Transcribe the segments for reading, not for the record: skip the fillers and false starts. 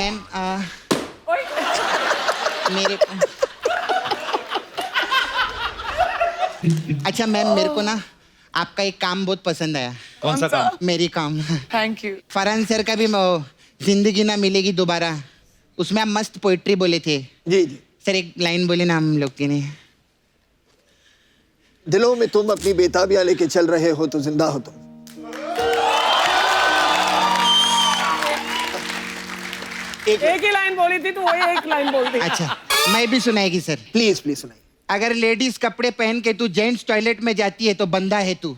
Ma'am मेरे अच्छा ma'am, मेरे को ना आपका एक काम बहुत पसंद आया। कौन सा काम? मेरी काम। Thank you. फरहान सर का भी जिंदगी ना मिलेगी दोबारा, उसमें आप मस्त पोइट्री बोले थे। जी जी। सर एक लाइन बोले ना हम लोग के लिए। दिलों में तुम अपनी बेताबियां लेके चल रहे हो तो जिंदा हो तुम। एक ही लाइन बोली थी तो वही एक लाइन बोलती। अच्छा मैं भी सुनाएगी सर। प्लीज प्लीज सुनाइए। अगर लेडीज कपड़े पहन के तू जेंट्स टॉयलेट में जाती है तो बंदा है तू।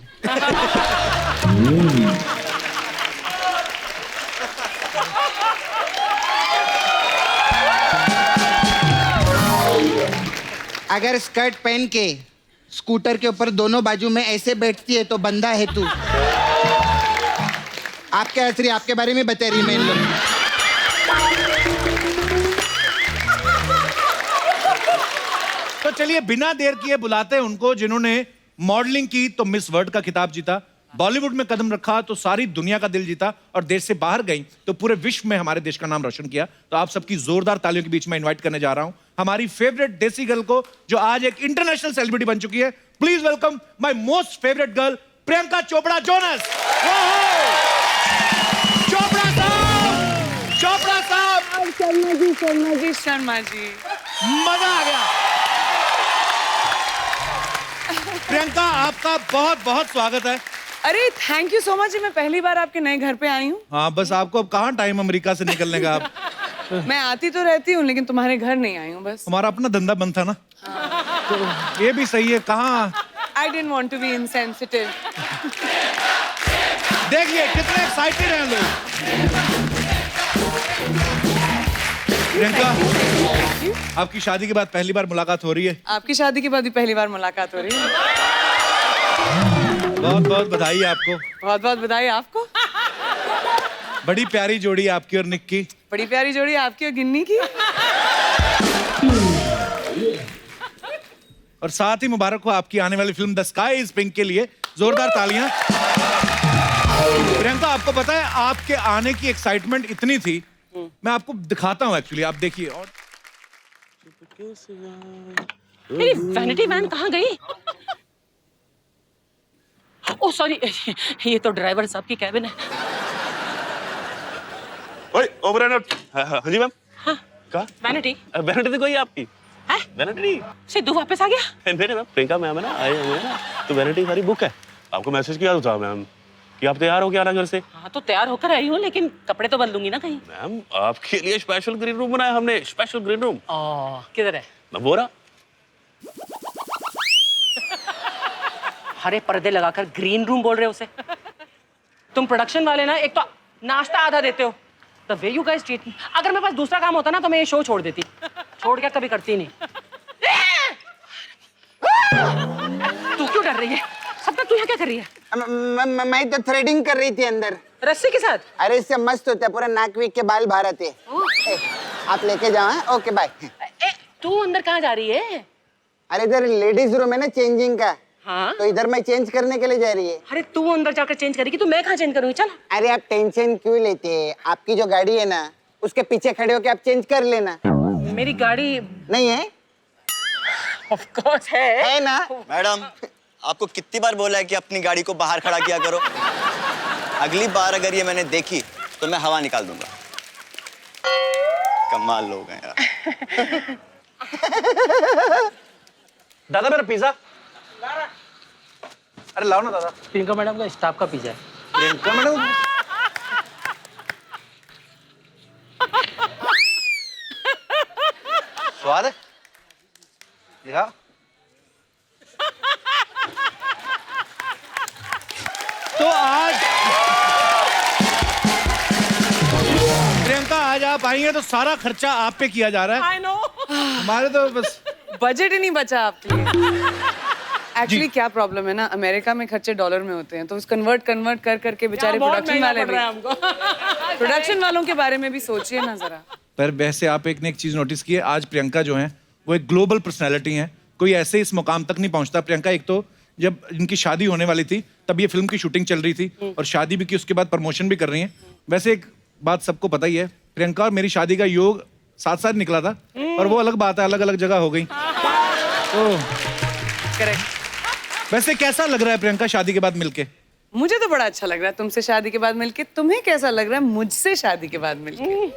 अगर स्कर्ट पहन के स्कूटर के ऊपर दोनों बाजू में ऐसे बैठती है तो बंदा है तू। आप क्या हंस रही, आपके बारे में बता रही मैं इन लोग। तो चलिए बिना देर किए बुलाते हैं उनको जिन्होंने मॉडलिंग की तो मिस वर्ल्ड का खिताब जीता, बॉलीवुड में कदम रखा तो सारी दुनिया का दिल जीता, और देश से बाहर गई तो पूरे विश्व में हमारे देश का नाम रोशन किया। तो आप सबकी जोरदार तालियों के बीच में इनवाइट करने जा रहा हूं हमारी फेवरेट देसी गर्ल को, जो आज एक इंटरनेशनल सेलिब्रिटी बन चुकी है। Please welcome my most favourite girl Priyanka Chopra Jonas. Chopra साहब, चोपड़ा साहब। शर्मा जी, शर्मा जी, शर्मा जी, मजा आ गया। प्रियंका आपका बहुत बहुत स्वागत है। अरे थैंक यू सो मच जी, मैं पहली बार आपके नए घर पे आई हूँ। हाँ बस आपको अब कहाँ टाइम अमेरिका से निकलने का। आप मैं आती तो रहती हूँ लेकिन तुम्हारे घर नहीं आई हूँ बस। हमारा अपना धंधा बंद था ना। तो ये भी सही है। कहाँ I didn't want to be insensitive. देखिए कितने एक्साइटेड हैं लोग। प्रियंका आपकी शादी के बाद पहली बार मुलाकात हो रही है। आपकी शादी के बाद भी पहली बार मुलाकात हो रही है। बहुत बहुत बधाई आपको। बहुत बहुत बधाई आपको। बड़ी प्यारी जोड़ी आपकी और निक की। बड़ी प्यारी जोड़ी आपकी और गिन्नी की। और साथ ही मुबारक हो आपकी आने वाली film the sky is pink के लिए। जोरदार तालियां। प्रियंका आपको पता है आपके आने की एक्साइटमेंट इतनी थी, मैं आपको दिखाता हूं एक्चुअली, आप देखिए। और मेरी वैनिटी वैन कहाँ गई? ओह सॉरी, ये तो ड्राइवर साहब की कैबिन है। ओए ओवरएंड। हाँ जी मैम। हाँ, कहा? वैनिटी। वैनिटी तो कोई है आपकी? है? वैनिटी? सिद्धू वापस आ गया? मेरे मैम प्रियंका मैम है ना, आए हुए हैं ना, तो वैनिटी सारी बुक है। आपको मैसेज किया था मैम कि आप तैयार हो के आना घर से। हाँ तो तैयार होकर आई हूँ, लेकिन कपड़े तो बदलूंगी ना कहीं। मैम आपके लिए स्पेशल ग्रीन रूम बनाया हमने, स्पेशल ग्रीन रूम। किधर है? मैं बोरा। हरे पर्दे लगाकर ग्रीन रूम बोल रहे हो उसे? तुम प्रोडक्शन वाले ना, एक तो नाश्ता आधा देते हो। The way you guys treat me. अगर मेरे पास दूसरा काम होता ना तो मैं ये शो छोड़ देती। छोड़ के कभी करती नहीं। तू क्यों डर रही है? सपना तू यहाँ क्या कर रही है? मैं तो थ्रेडिंग कर रही थी अंदर। रस्सी के साथ? अरे इससे मस्त होता है, पूरा नाक वीक के बाल बाहर आते हैं। आप लेके जाओ। हाँ? Okay bye. तू अंदर कहाँ जा रही है? अरे इधर लेडीज रूम है ना चेंजिंग का। हाँ? तो इधर मैं चेंज करने के लिए जा रही है। अरे तू अंदर जाकर चेंज करेगी तो मैं कहाँ चेंज करूँगी? चल। अरे आप टेंशन क्यों लेते हैं? आपकी जो गाड़ी है ना उसके पीछे खड़े होके आप चेंज कर लेना। मेरी गाड़ी नहीं है? ऑफ कोर्स है ना? मैडम आपको कितनी बार बोला है कि अपनी गाड़ी को बाहर खड़ा किया करो। अगली बार अगर ये मैंने देखी तो मैं हवा निकाल दूंगा। कमाल लोग हैं यार। दादा मेरा पिज्जा। अरे लाओ ना दादा। प्रियंका मैडम का स्टाफ का पिज्जा है। प्रियंका मैडम स्वाद है। दिखा। तो आज प्रियंका आज आप आई हैं तो सारा खर्चा आप पे किया जा रहा है। I know. हमारे तो बस बजट ही नहीं बचा आपके लिए। एक्चुअली क्या प्रॉब्लम है ना, अमेरिका में खर्चे डॉलर में होते हैं तो उस कन्वर्ट कर करके बेचारे प्रोडक्शन वाले भी, प्रोडक्शन वालों के बारे में भी सोचिए ना जरा। पर वैसे आप एक ने एक चीज नोटिस की है, आज प्रियंका जो है वो एक ग्लोबल पर्सनैलिटी है। कोई ऐसे इस मुकाम तक नहीं पहुंचता। प्रियंका एक तो जब इनकी शादी होने वाली थी तब ये फिल्म की शूटिंग चल रही थी और शादी भी की, उसके बाद प्रमोशन भी कर रही हैं। वैसे एक बात सबको पता ही है, प्रियंका और मेरी शादी का योग साथ साथ निकला था, और वो अलग बात है, अलग अलग जगह हो गई। तो करेक्ट। वैसे कैसा लग रहा है प्रियंका शादी के बाद मिलके? मुझे तो बड़ा अच्छा लग रहा है तुमसे शादी के बाद मिलके। तुम्हें कैसा लग रहा है मुझसे शादी के बाद मिलके?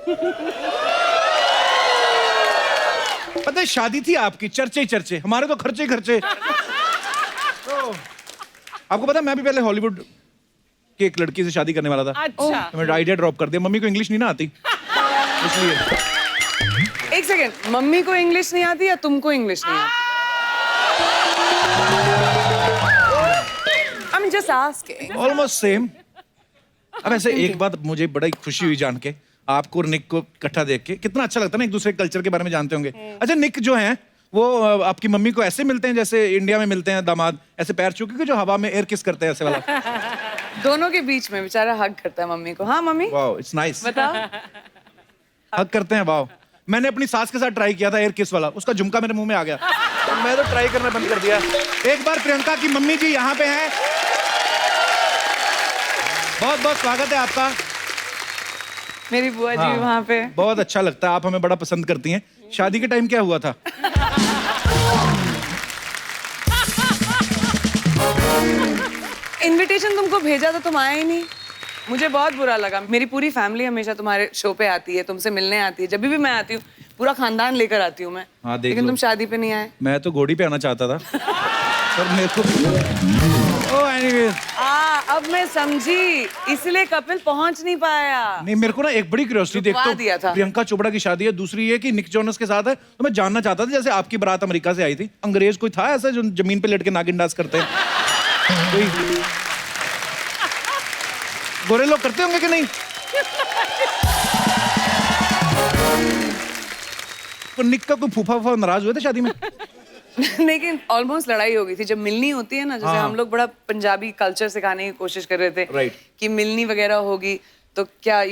पता है शादी थी आपकी, चर्चे ही चर्चे, हमारे तो खर्चे ही खर्चे। तो आपको पता है मैं भी पहले हॉलीवुड की एक लड़की से शादी करने वाला था। अच्छा। तो मैंने आइडिया ड्रॉप कर दिया, मम्मी को इंग्लिश नहीं ना आती इसलिए। एक सेकेंड, मम्मी को इंग्लिश नहीं आती या तुमको इंग्लिश नहीं आती? I'm just asking. Almost same. अब ऐसे एक बात मुझे बड़ी खुशी हुई जान के, आपको और निक को इकट्ठा देख के। कितना अच्छा लगता है ना, एक दूसरे कल्चर के बारे में जानते होंगे। अच्छा, निक जो है वो आपकी मम्मी को ऐसे मिलते हैं जैसे इंडिया में मिलते हैं दामाद, ऐसे पैर छू के जो हवा में एयर किस करते हैं ऐसे वाला? दोनों के बीच में बेचारा हग करता है मम्मी को। हाँ मम्मी वाओ, इट्स नाइस। बताओ। हग करते हैं, वाओ। मैंने अपनी सास के साथ ट्राई किया था एयर किस वाला, उसका झुमका मेरे मुंह में आ गया, तो मैं तो ट्राई करना बंद कर दिया। एक बार प्रियंका की मम्मी जी यहाँ पे हैं, बहुत बहुत स्वागत है आपका। मेरी बुआ जी हाँ, वहाँ पे। बहुत अच्छा लगता है, आप हमें बड़ा पसंद करती हैं। शादी के टाइम क्या हुआ था? इनविटेशन तुमको भेजा तो तुम आए ही नहीं। मुझे बहुत बुरा लगा। मेरी पूरी फैमिली हमेशा तुम्हारे शो पे आती है, तुमसे मिलने आती है। जब भी मैं आती हूँ पूरा खानदान लेकर आती हूँ मैं। हाँ, देख लेकिन लो। तुम शादी पे नहीं आए। मैं तो घोड़ी पे आना चाहता था पर मेरे को एनीवे अब मैं समझी, इसलिए कपिल पहुंच नहीं पाया। नहीं, मेरे को ना एक बड़ी क्यूरियोसिटी, देख रुकवा तो दिया था। प्रियंका चोपड़ा की शादी है, दूसरी ये कि निक जोनस के साथ है, तो मैं जानना चाहता था जैसे आपकी बारात अमेरिका से आई थी, अंग्रेज कोई था ऐसा जो जमीन पे लेट के नागिन डांस करते हैं? कोई गोरे लोग करते होंगे कि नहीं? तो निक का कोई फूफा नाराज हुए थे शादी में? लेकिन ऑलमोस्ट लड़ाई हो गई थी जब मिलनी होती है ना। जैसे हाँ। हम लोग बड़ा पंजाबी कल्चर सिखाने की कोशिश कर रहे थे Right. कि मिलनी वगैरह होगी तो क्या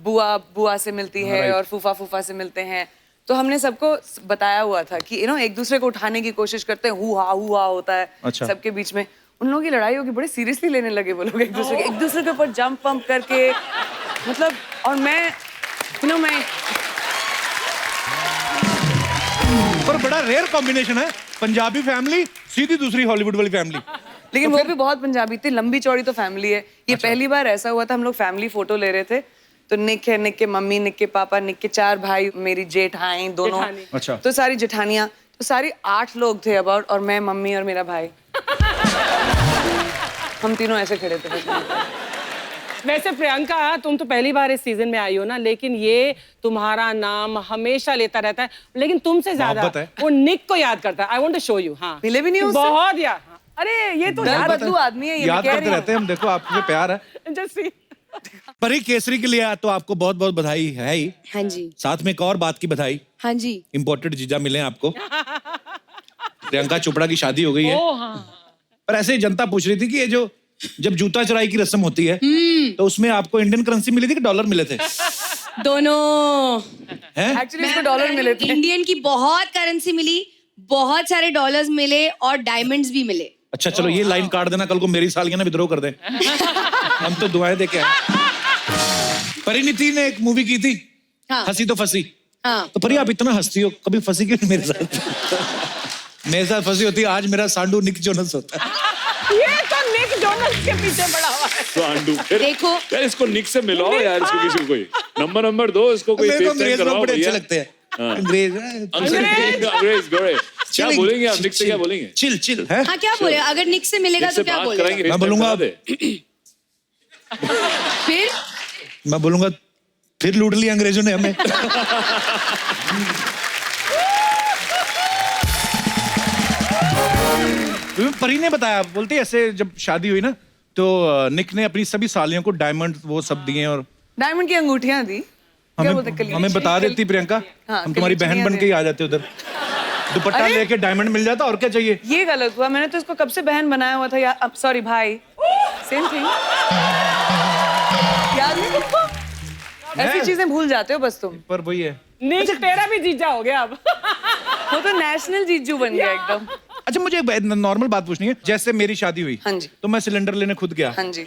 बुआ बुआ से मिलती है Right. और फूफा फूफा से मिलते हैं। तो हमने सबको बताया हुआ था कि एक दूसरे को उठाने की कोशिश करते हैं, हुआ होता है अच्छा। सबके बीच में। उन लोगों की लड़ाई होगी, बड़े सीरियसली लेने लगे वो लोग एक दूसरे के ऊपर जंप पंप करके, मतलब। और मैं पर बड़ा रेयर कॉम्बिनेशन है, पंजाबी फैमिली सीधी दूसरी हॉलीवुड वाली फैमिली। लेकिन वो भी बहुत पंजाबी थी, लंबी चौड़ी तो फैमिली है। ये पहली बार ऐसा हुआ था, हम लोग फैमिली फोटो ले रहे थे, तो निक है, निक के मम्मी, निक के पापा, निक के 4 भाई, मेरी जेठाई दोनों, अच्छा। तो सारी जेठानियां, तो सारी 8 लोग थे अबाउट, और मैं, मम्मी और मेरा भाई। हम तीनों ऐसे खड़े थे। वैसे प्रियंका, तुम तो पहली बार इस सीजन में आई हो ना, लेकिन ये तुम्हारा नाम हमेशा लेता रहता है, लेकिन तुमसे ज्यादा मोहब्बत है। वो निक को याद करता है। I want to show you. हाँ, मिले भी नहीं उससे? बहुत यार। अरे ये तो दल बदलू आदमी है ये, मैं याद कह करते रही रहते हैं हम, देखो आपसे प्यार है। Just see. परी केसरी के लिए तो आपको बहुत बहुत बधाई है ही, हाँ जी। साथ में एक और बात की बधाई, हाँ जी। इम्पोर्टेड जीजा मिले हैं आपको। प्रियंका चोपड़ा की शादी हो गई है। पर ऐसे ही जनता पूछ रही थी कि ये जो जब जूता चुराई की रस्म होती है तो उसमें आपको इंडियन करेंसी मिली थी कि डॉलर मिले थे? दोनों हैं? एक्चुअली इसको डॉलर मिले थे। इंडियन की बहुत करेंसी मिली, बहुत सारे डॉलर्स मिले और डायमंड्स भी मिले। अच्छा चलो, ये लाइन काट देना, कल को मेरी सालियां विद्रोह कर दें। हम तो दुआएं दे के आए। परिणीति ने एक मूवी की थी, हाँ। हंसी तो फंसी। हाँ। तो परी आप इतना हंसती हो, कभी फंसी क्यों नहीं मेरे साथ? मेरे साथ फंसी होती, आज मेरा सांडू निक जोनस होता है। ये तो निक जोनस के पीछे पड़ा हुआ है। तो आंडू फिर देखो यार, इसको निक से मिलाओ यार, इसको किसी को कोई नंबर दो, इसको कोई मेरे को FaceTime अंग्रेज लोग करवाओ बड़े अच्छे भैया। लगते हैं। हाँ। अंग्रेज अंग्रेज गोरे क्या Chilling, बोलेंगे आप? निक से chill, क्या बोलेंगे? चिल है। हाँ, क्या बोले? अगर निक से मिलेगा निक से तो क्या बात बोलेगा? कराएंगे, मैं FaceTime बोलूंगा करा दे। फिर मैं बोलूंगा फिर लूट लिया अंग्रेजों ने हमें। परी ने बताया, बोलती है ऐसे जब शादी हुई ना तो निक ने अपनी सभी सालियों को डायमंड वो सब दिए और डायमंड की अंगूठियां दी। क्या बोलते हैं, हमें बता देती प्रियंका, हाँ, हम तुम्हारी बहन बन के ही आ जाते उधर, दुपट्टा अरे! लेके डायमंड मिल जाता, और क्या चाहिए? ये गलत हुआ, मैंने तो इसको कब से बहन बनाया हुआ था यार। अब सॉरी भाई, सेम थिंग। याद नहीं तुमको? ऐसी चीजें भूल जाते हो बस तुम। पर वही है। निक तेरा भी जीजा हो गया अब। वो तो नेशनल जीजू बन गया एकदम। अच्छा मुझे एक नॉर्मल बात पूछनी है, जैसे मेरी शादी हुई हाँ जी। तो मैं सिलेंडर लेने खुद गया, हाँ जी।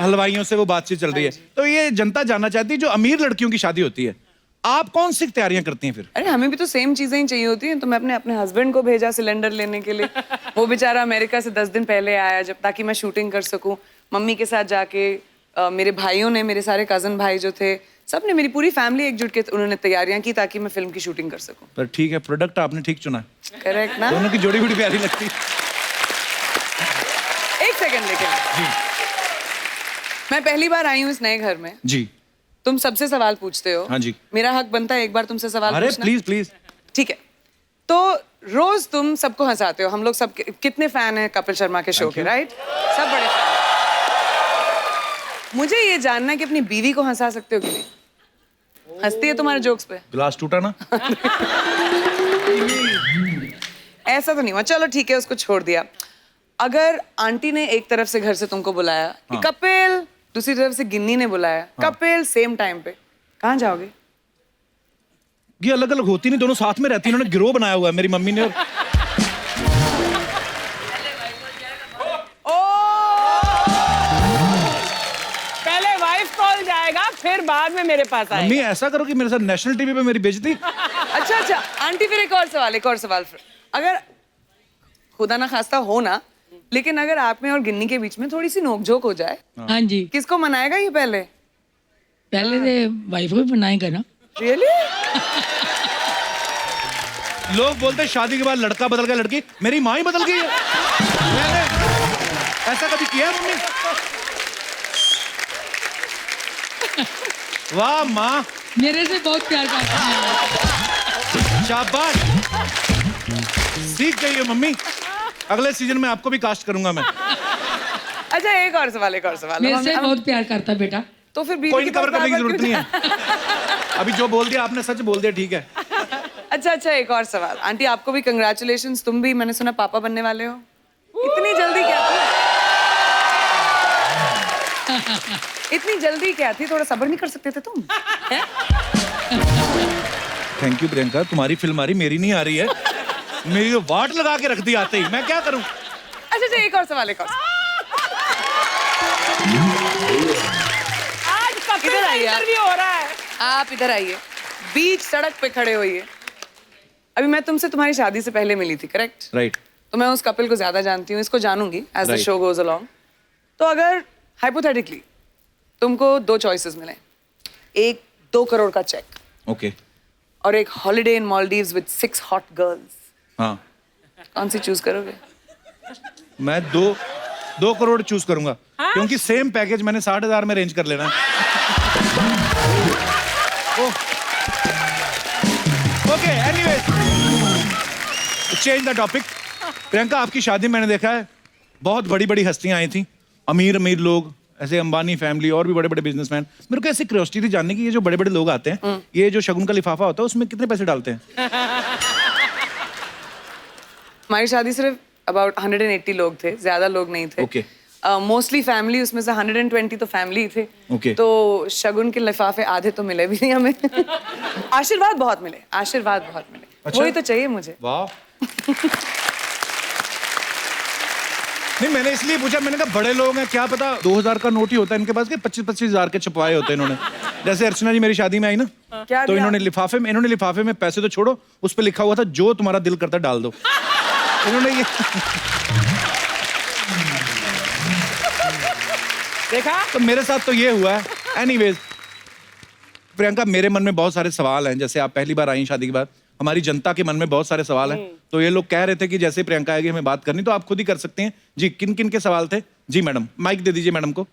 हलवाइयों से वो बातचीत चल रही है। तो ये जनता जानना चाहती है, जो अमीर लड़कियों की शादी होती है, आप कौन सी तैयारियां करती हैं फिर? अरे हमें भी तो सेम चीजें ही चाहिए होती हैं। तो मैं अपने अपने हस्बैंड को भेजा सिलेंडर लेने के लिए। वो बेचारा अमेरिका से 10 दिन पहले आया, जब ताकि मैं शूटिंग कर सकूं। मम्मी के साथ जाके मेरे भाइयों ने, मेरे सारे कजन भाई जो थे, सब ने, मेरी पूरी फैमिली एकजुट के उन्होंने तैयारियां की ताकि मैं फिल्म की शूटिंग कर सकूं। पर ठीक है, प्रोडक्ट आपने ठीक चुना है। करेक्ट ना? दोनों की जोड़ी बड़ी प्यारी लगती है। एक सेकंड लेकिन मैं पहली बार आई हूँ इस नए घर में। जी। तुम सबसे सवाल पूछते हो। हाँ जी। मेरा हक बनता है एक बार तुमसे सवाल अरे पूछना। Please please. ठीक है। तो रोज तुम सबको हंसाते हो। हम लोग सब कितने फैन हैं कपिल शर्मा के शो के, राइट? सब बड़े फैन। मुझे ये जानना है कि अपनी बीवी को हंसा सकते हो कि नहीं? हंसती है तुम्हारे जोक्स पे? गिलास टूटा ना? ऐसा तो नहीं हुआ। चलो ठीक है, उसको छोड़ दिया। अगर आंटी ने एक तरफ से घर से तुमको बुलाया कि कपिल, दूसरी तरफ से गिन्नी ने बुलाया कपिल, सेम टाइम पे, कहाँ जाओगे? ये अलग अलग होती नहीं, दोनों साथ में रहती हैं। इन्होंने गिरोह बनाया हुआ है मेरी मम्मी ने। पहले वाइफ कॉल जाएगा, फिर बाद में मेरे पास आएगा। मम्मी ऐसा करो कि मेरे साथ नेशनल टीवी पे मेरी बेइज्जती। अच्छा आंटी, फिर एक और सवाल। अगर खुदा ना खास्ता हो ना, लेकिन अगर आप में और गिन्नी के बीच में थोड़ी सी नोकझोंक हो जाए, हाँ जी, किसको मनाएगा ये पहले? पहले तो वाइफ को बनाएगा ना। रियली? लोग बोलते हैं शादी के बाद लड़का बदल गया, लड़की। मेरी माँ ही बदल गई है। मैंने ऐसा कभी किया है मम्मी? वाह माँ, मेरे से बहुत प्यार करता है। शाबाश, सीख गई हो मम्मी। अगले सीजन में आपको भी कास्ट करूंगा मैं। अच्छा एक और सवाल। मेरे से बहुत प्यार करता बेटा। तो फिर बीवी कोई के नहीं, कवर पास करने की बार-बार जरूरत नहीं क्यों है। अभी जो बोल दिया आपने सच बोल दिया, ठीक है। अच्छा एक और सवाल। आंटी आपको भी कंग्रेचुलेशंस। तुम भी, मैंने सुना, पापा बनने वाले हो। इतनी जल्दी क्या थी? इतनी जल्दी क्या थी? थोड़ा सब्र नहीं कर सकते थे तुम? थैंक यू प्रियंका, तुम्हारी फिल्म आ रही, मेरी नहीं आ रही है। मेरी तो वाट लगा के रख दी आते ही, मैं क्या करूं? अच्छा एक और सवाल। आज कपिल इधर का आइए आप। इंटरव्यू हो रहा है। आप इधर आइए, बीच सड़क पे खड़े होइए। अभी मैं तुमसे तुम्हारी शादी से पहले मिली थी, करेक्ट? राइट। तो मैं उस कपिल को ज्यादा जानती हूँ, इसको जानूंगी as the Right. Show goes along. तो अगर हाइपोथेटिकली तुमको 2 चॉइसेस मिले, एक 2 करोड़ का चेक ओके। और एक holiday in Maldives with 6 hot girls, हाँ, कौन सी चूज करोगे? मैं 2 करोड़ चूज करूंगा। क्योंकि सेम पैकेज मैंने 60,000 में अरेंज कर लेना है। Okay, anyways, change the topic. Priyanka, आपकी शादी मैंने देखा है, बहुत बड़ी बड़ी हस्तियां आई थी, अमीर लोग, ऐसे अंबानी फैमिली और भी बड़े बड़े बिजनेसमैन। मेरे को ऐसी क्यूरियोसिटी थी जानने की, ये जो बड़े बड़े लोग आते हैं, ये जो शगुन का लिफाफा होता है, उसमें कितने पैसे डालते हैं? हमारी शादी सिर्फ अबाउट 180 लोग थे, ज्यादा लोग नहीं थे। Okay. मोस्टली फैमिली, उसमें से 120 तो फैमिली थे। Okay. तो शगुन के लिफाफे आधे तो मिले भी नहीं हमें। आशीर्वाद बहुत मिले। अच्छा? वही तो चाहिए मुझे। वाह। नहीं, मैंने इसलिए पूछा, मैंने कहा बड़े लोग हैं, क्या पता 2000 का नोट ही होता है इनके पास, के 25,000 के छपवाए होते हैं इन्होंने। जैसे अर्चना जी मेरी शादी में आई ना, क्या तो दिया? इन्होंने लिफाफे में पैसे तो छोड़ो, उस पर लिखा हुआ था जो तुम्हारा दिल करता डाल दो। इन्होंने ये देखा? तो मेरे साथ तो ये हुआ है। एनीवेज प्रियंका, मेरे मन में बहुत सारे सवाल हैं। जैसे आप पहली बार आई शादी के बाद, हमारी जनता के मन में बहुत सारे सवाल हैं। तो ये लोग कह रहे थे कि जैसे प्रियंका आएगी हमें बात करनी, तो आप खुद ही कर सकते हैं। जी, किन किन के सवाल थे? जी मैडम, माइक दे दीजिए मैडम को।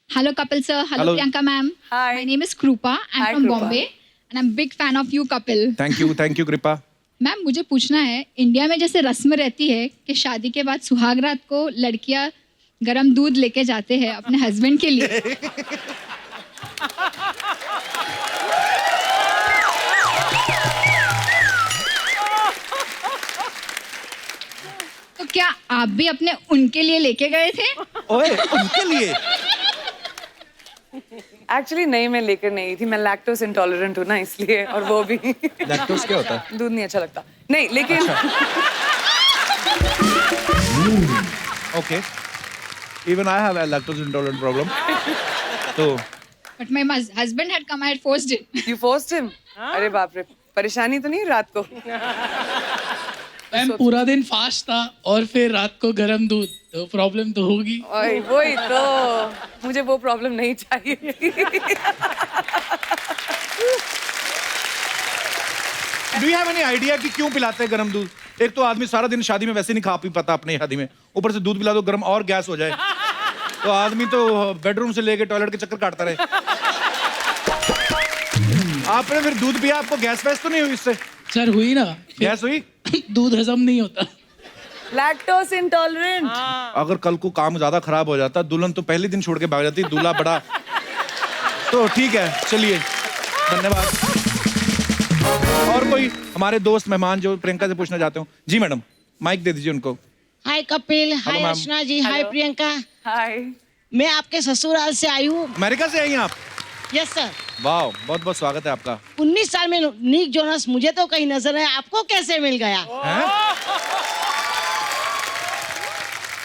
Hello, Kapil sir. Hello, Hello. Priyanka ma'am. Hi. My name is Krupa. I'm Hi, from Krupa. Bombay, and I'm big fan of you, Kapil. Thank you कृपा। मैम, मुझे पूछना है, इंडिया में जैसे रस्म रहती है कि शादी के बाद सुहागरात को लड़कियां गरम दूध लेके जाते हैं अपने हस्बैंड के लिए, तो क्या आप भी अपने उनके लिए लेके गए थे? ओए, उनके लिए? एक्चुअली नहीं, मैं लेकर नहीं गई थी। मैं लैक्टोज इंटॉलरेंट हूँ ना, इसलिए। और वो भी लैक्टोज क्या होता है? दूध नहीं अच्छा लगता। नहीं, लेकिन okay. Even I have a lactose intolerant problem. तो But my husband had come, I had forced it. You forced him? अरे बाप रे, परेशानी तो नहीं रात को? मैम पूरा दिन फास्ट था और फिर रात को गर्म दूध, तो प्रॉब्लम तो होगी। ओए वही तो, मुझे वो प्रॉब्लम नहीं चाहिए थी। Do you have any idea कि क्यों पिलाते हैं गर्म दूध? एक तो आदमी सारा दिन शादी में वैसे नहीं खा पी पाता अपनी शादी में, ऊपर से दूध पिला दो गर्म और गैस हो जाए, तो आदमी तो बेडरूम से लेके टॉयलेट के चक्कर काटता रहे। आपने फिर दूध पिया, आपको गैस वैस तो नहीं हुई इससे? सर हुई ना, गैस हुई? दूध हजम नहीं होता। Lactose intolerant. अगर कल को काम ज्यादा खराब हो जाता, दुल्हन तो पहले दिन छोड़ के भाग जाती, दूल्हा बड़ा। तो ठीक है, चलिए, धन्यवाद। और कोई हमारे दोस्त मेहमान जो प्रियंका से पूछना चाहते हो? जी मैडम, माइक दे दीजिए उनको। हाय कपिल, हाय मैम। अर्चना जी, हाय प्रियंका। हाय। मैं आपके ससुराल से आई हूँ। अमेरिका से आई हैं आप? Yes sir. वाह, बहुत बहुत स्वागत है आपका। 19 साल में निक जोनस मुझे तो कहीं नजर है, आपको कैसे मिल गया?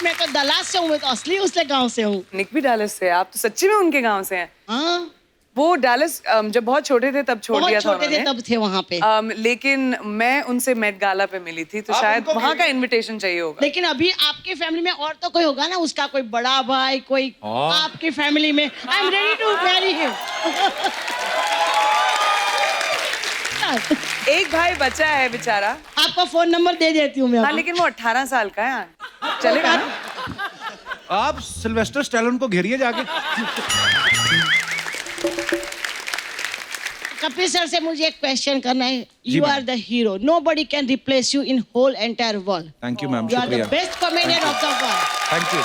मैं तो दलास से हूँ, मैं तो असली उसके गांव से हूँ। निक भी डालस से, आप तो सच्ची में उनके गांव से हैं? हाँ। वो डालस जब बहुत छोटे थे तब छोड़ दिया था छोटे थे तब थे वहाँ पे। लेकिन मैं उनसे मेट गाला पे मिली थी, तो शायद वहाँ का इनविटेशन चाहिए होगा। लेकिन अभी आपके फैमिली में और तो कोई होगा ना, उसका कोई बड़ा भाई, कोई आपकी फैमिली में। I am ready to marry him. एक भाई बचा है बेचारा। आपका फोन नंबर दे देती हूँ मैं। हाँ, लेकिन वो 18 साल का है, चलेगा ना? आप सिल्वेस्टर स्टैलोन को घेरिए जाके। कपिल सर से मुझे एक क्वेश्चन करना है। You are the hero, nobody can replace you in whole entire world. Thank you ma'am, you are the शुक्रिया। Best comedian of the world. Thank you.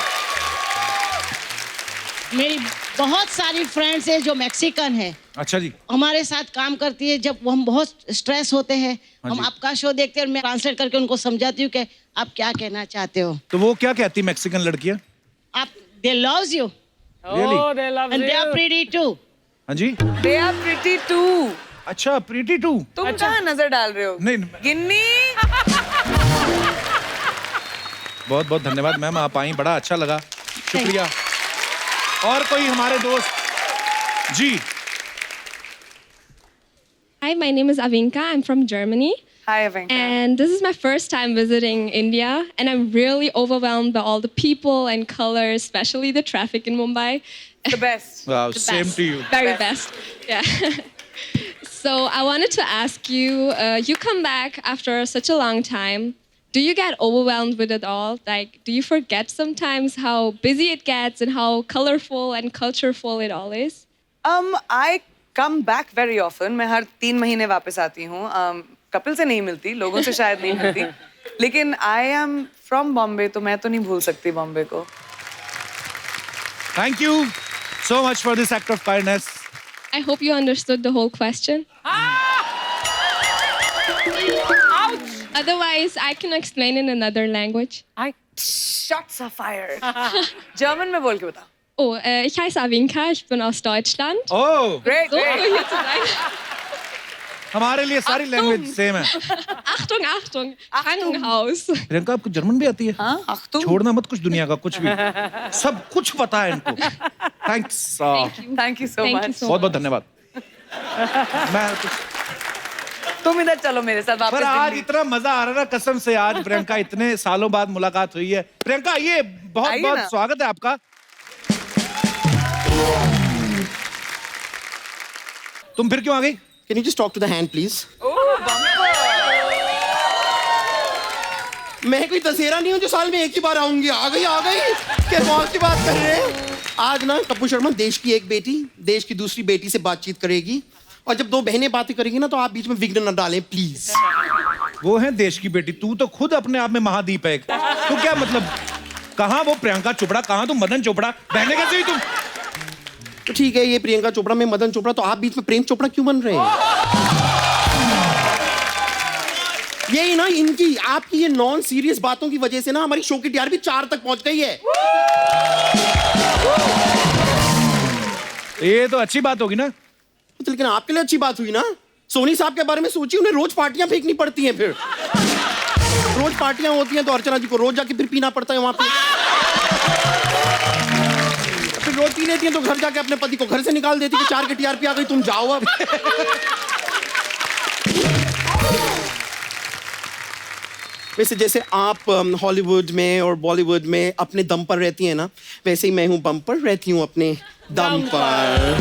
मेरी बहुत सारी फ्रेंड्स हैं जो मैक्सिकन हैं। अच्छा जी। हमारे साथ काम करती है। जब हम बहुत स्ट्रेस होते हैं, हम आपका शो देखते हैं और मैं ट्रांसलेट करके उनको समझाती हूँ कि आप क्या कहना चाहते हो। तो वो क्या कहती मैक्सिकन लड़कियाँ? आप they loves you Really? And they are pretty too. हाँ जी। They are pretty too. अच्छा, प्रीटी टू। तुम कहाँ नजर डाल रहे हो? नहीं, गिन्नी। बहुत बहुत धन्यवाद मैम, आप आई, बड़ा अच्छा लगा, शुक्रिया। और कोई हमारे दोस्त? जी। Hi, my name is Avinka. I'm from Germany. Hi, Avinka. And this is my first time visiting India, and I'm really overwhelmed by all the people and colors, especially the traffic in Mumbai. The best. Wow, The same best. to you. Very best. Yeah. So I wanted to ask you, you come back after such a long time. Do you get overwhelmed with it all? Like, do you forget sometimes how busy it gets and how colorful and cultureful it all is? I come back very often. मैं हर 3 महीने वापस आती हूँ। कपिल से नहीं मिलती, लोगों से शायद नहीं मिलती, लेकिन I am from Bombay, तो मैं तो नहीं भूल सकती बॉम्बे को। Thank you so much for this act of kindness. I hope you understood the whole question. Ouch! Otherwise, I can explain in another language. Shots are fired. German में बोल के बता। Oh, ich heiße Avinka, ich bin aus Deutschland. Oh, Great, So great. froh hier zu sein. हमारे लिए सारी language same है। Achtung, Achtung, Krankenhaus. Priyanka, आपको German भी आती है? हाँ, Achtung. छोड़ना मत कुछ दुनिया का, कुछ भी, सब कुछ पता है इनको। Thanks. Thank you so Thank you much. so बहुत बहुत धन्यवाद। मैं तुम इधर चलो मेरे साथ वापस पर आज दिल्ली। इतना मजा आ रहा है ना, कसम से। आज प्रियंका, इतने सालों बाद मुलाकात हुई है। प्रियंका, ये बहुत आइए बहुत ना। स्वागत है आपका। तुम फिर क्यों आ गई? Can you just talk to the hand, please? मैं कोई दशहरा नहीं हूँ जो साल में एक ही बार आऊंगी। आ गई क्या मौत की बात कर रहे हैं? आज ना कपूर शर्मा, देश की एक बेटी देश की दूसरी बेटी से बातचीत करेगी, और जब 2 बहनें बातें करेगी ना, तो आप बीच में विघ्न न डालें प्लीज। वो है देश की बेटी, तू तो खुद अपने आप में महादीप है एक। तू क्या मतलब, कहाँ वो प्रियंका चोपड़ा, कहाँ तुम मदन चोपड़ा? बहने कैसे हुई तुम? तो ठीक है, ये प्रियंका चोपड़ा में मदन चोपड़ा, तो आप बीच में प्रेम चोपड़ा क्यों बन रहे हैं? यही ना, इनकी आपकी ये नॉन सीरियस बातों की वजह से ना हमारी शो की टीआरपी 4 तक पहुंच गई है। ये तो अच्छी बात होगी ना। तो लेकिन आपके लिए अच्छी बात हुई ना। सोनी साहब के बारे में सोचिए, उन्हें रोज पार्टियां फेंकनी पड़ती हैं, फिर रोज पार्टियां होती हैं तो अर्चना जी को रोज जाके फिर पीना पड़ता है वहां पे। रोती रहती है तो घर जाके अपने पति को घर से निकाल देती कि 4 की टीआरपी आ गई, तुम जाओ अब। वैसे जैसे आप हॉलीवुड में और बॉलीवुड में अपने दम पर रहती हैं ना, वैसे ही मैं हूँ बम पर, रहती हूँ अपने दम पर।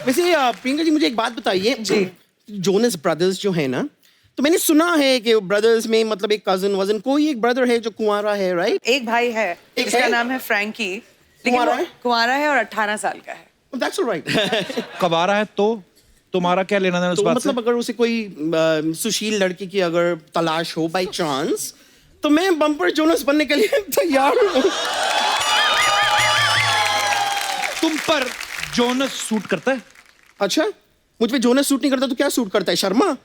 वैसे प्रियंका जी मुझे एक बात बताइए, जोनस ब्रदर्स जो है ना, तो मैंने सुना है कि ब्रदर्स में मतलब एक कजन वजन कोई एक ब्रदर है जो कुंवारा है, राइट? एक भाई है, उसका नाम है फ्रैंकी, लेकिन कुंवारा है और 18 साल का है। That's all right. कबारा है तो तुम्हारा क्या लेना देना उस तो बात मतलब अगर उसे कोई सुशील लड़की की अगर तलाश हो बाय चांस, तो मैं बम्पर जोनस बनने के लिए तैयार हूँ। तुम पर जोनस सूट करता है? अच्छा, मुझ पे जोनस सूट नहीं करता तो क्या सूट करता है? शर्मा?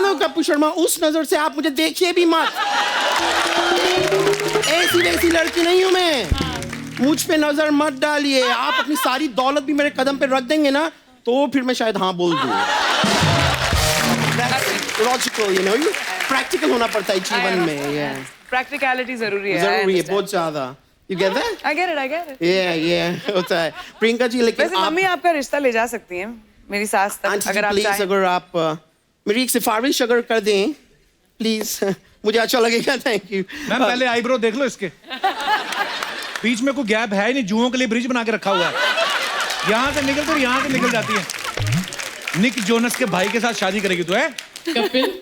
नो कपूर शर्मा, उस नजर से आप मुझे देखिए भी मत। ऐसी वैसी लड़की नहीं हूं मैं, मुझ पे नजर मत डालिए। आप अपनी सारी दौलत भी मेरे कदम पे रख देंगे ना, तो फिर मैं शायद हाँ बोल दूं। लॉजिकल, यू नो, प्रैक्टिकल होना पड़ता है जीवन में। प्रैक्टिकलिटी जरूरी है। जरूरी है, बहुत ज्यादा। You get that? I get it. Yeah, होता है। प्रियंका जी, लेकिन वैसे मम्मी आपका रिश्ता ले जा सकती हैं मेरी सास तक, अगर आप चाहें। अगर आप मेरी एक सिफारिश अगर कर दें प्लीज, मुझे अच्छा लगेगा। Thank you ma'am. पहले आईब्रो देख लो इसके, बीच में कोई गैप है ही नहीं, जुओं के लिए ब्रिज बना के रखा हुआ है। यहाँ से निकल कर यहाँ से निकल जाती है। निक जोनस के भाई के साथ शादी करेगी तू, है? कपिल,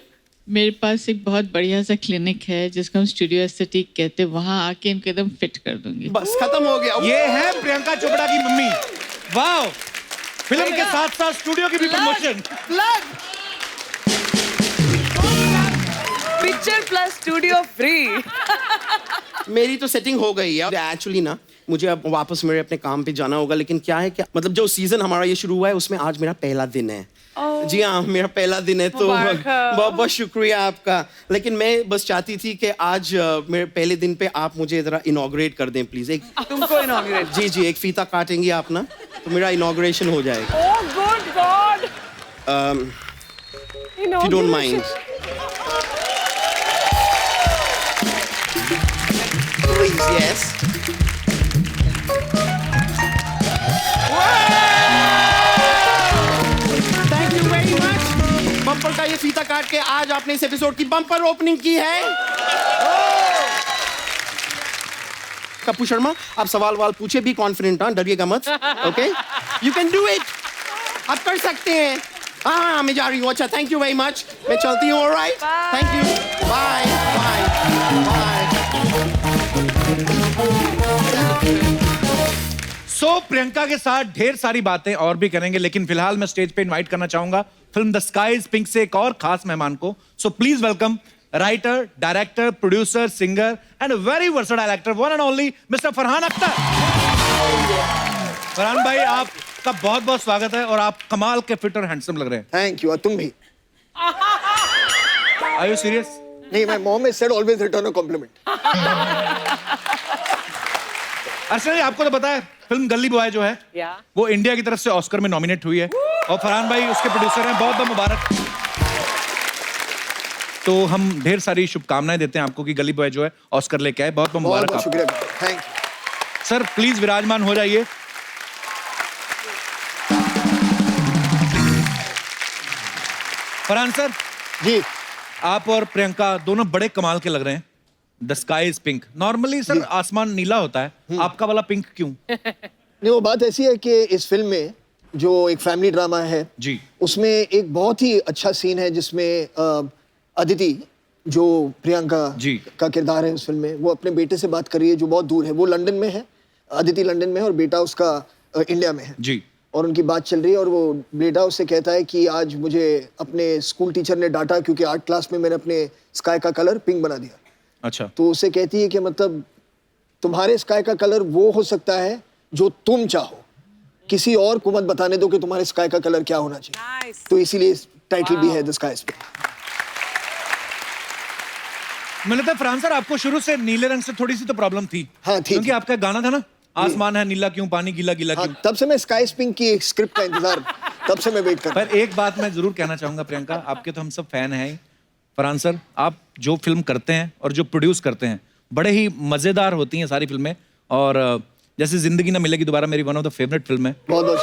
मेरे पास एक बहुत बढ़िया सा क्लिनिक है जिसको हम स्टूडियो एस्थेटिक कहते हैं, वहाँ आके इनको एकदम फिट कर दूंगी। बस खत्म हो गया। ये है प्रियंका चोपड़ा की मम्मी। वाह, फिल्म के साथ साथ स्टूडियो की भी promotion. Picture plus studio free. मेरी तो सेटिंग हो गई है एक्चुअली ना, मुझे अब वापस मेरे अपने काम पे जाना होगा। लेकिन क्या है, क्या मतलब जो सीजन हमारा ये शुरू हुआ है उसमें आज मेरा पहला दिन है। जी हाँ, मेरा पहला दिन है, तो बहुत बहुत शुक्रिया आपका। लेकिन मैं बस चाहती थी कि आज मेरे पहले दिन पे आप मुझे जरा इनॉग्रेट कर दें प्लीज। एक तुमको इनॉग्रेट? जी, एक फीता काटेंगी आप ना, तो मेरा इनॉग्रेशन हो जाएगा। Oh good God, if you don't mind. Please, yes. Thank you very much. Bumper का ये फीता काट के आज आपने इस एपिसोड की बम्पर ओपनिंग की है। कपूर शर्मा, आप सवाल पूछे भी कॉन्फिडेंट, हाँ, डरिएगा मत। Okay, you can do it, आप कर सकते हैं। हाँ, मैं जा रही हूँ। अच्छा, थैंक यू वेरी मच, मैं चलती हूँ। Alright, thank you, bye bye bye. So Priyanka के साथ ढेर सारी बातें और भी करेंगे, लेकिन फिलहाल मैं स्टेज पे इनवाइट करना चाहूंगा film the sky is pink से एक और खास मेहमान को। So please welcome writer, director, producer, singer and very versatile actor, one and only mister Farhan Akhtar. Farhan भाई, आपका बहुत बहुत स्वागत है और आप कमाल के फिट और हैंडसम लग रहे हैं। Thank you. तुम भी? Are you serious? नहीं, my mom has said always return a compliment. Archana ji, आपको तो पता है फिल्म गली बॉय जो है वो इंडिया की तरफ से ऑस्कर में नॉमिनेट हुई है और फरहान भाई उसके प्रोड्यूसर हैं। बहुत बहुत मुबारक। तो हम ढेर सारी शुभकामनाएं देते हैं आपको कि गली बॉय जो है ऑस्कर लेके आए। बहुत बहुत मुबारक। बहुत शुक्रिया। थैंक यू सर, प्लीज विराजमान हो जाइए। फरहान सर जी, आप और प्रियंका दोनों बड़े कमाल के लग रहे हैं। The sky is pink, normally sir आसमान नीला होता है, आपका वाला पिंक क्यों? नहीं, वो बात ऐसी है कि इस फिल्म में जो एक फैमिली ड्रामा है जी, उसमें एक बहुत ही अच्छा सीन है जिसमें अदिति, जो प्रियंका जी का किरदार है उस फिल्म में, वो अपने बेटे से बात कर रही है जो बहुत दूर है। वो लंदन में है, अदिति लंदन में है और बेटा उसका इंडिया में है जी। और उनकी बात चल रही है और वो बेटा उससे कहता है कि आज मुझे अपने स्कूल टीचर ने डांटा क्योंकि आर्ट क्लास में मैंने अपने स्काई का कलर पिंक बना दिया। अच्छा। तो उसे कहती है कि मतलब तुम्हारे स्काई का कलर वो हो सकता है जो तुम चाहो, किसी और को मत बताने दो कि तुम्हारे स्काई का कलर क्या होना चाहिए। तो इसीलिए टाइटल भी है द स्काई इज पिंक। मुझे लगता है फरहान सर आपको शुरू से नीले रंग से थोड़ी सी तो प्रॉब्लम थी। हाँ, थी। क्योंकि आपका गाना था ना, आसमान है नीला क्यों, पानी गीला गीला क्यों। तब से मैं स्काई इज पिंक की स्क्रिप्ट का इंतजार, तब से मैं वेट कर रहा हूं। पर एक बात मैं जरूर कहना चाहूंगा प्रियंका, आपके तो हम सब फैन हैं। फरहान सर, आप जो फिल्म करते हैं और जो प्रोड्यूस करते हैं बड़े ही मजेदार होती हैं सारी फिल्में। और जैसे जिंदगी ना मिलेगी दोबारा मेरी one of the favourite film है। तो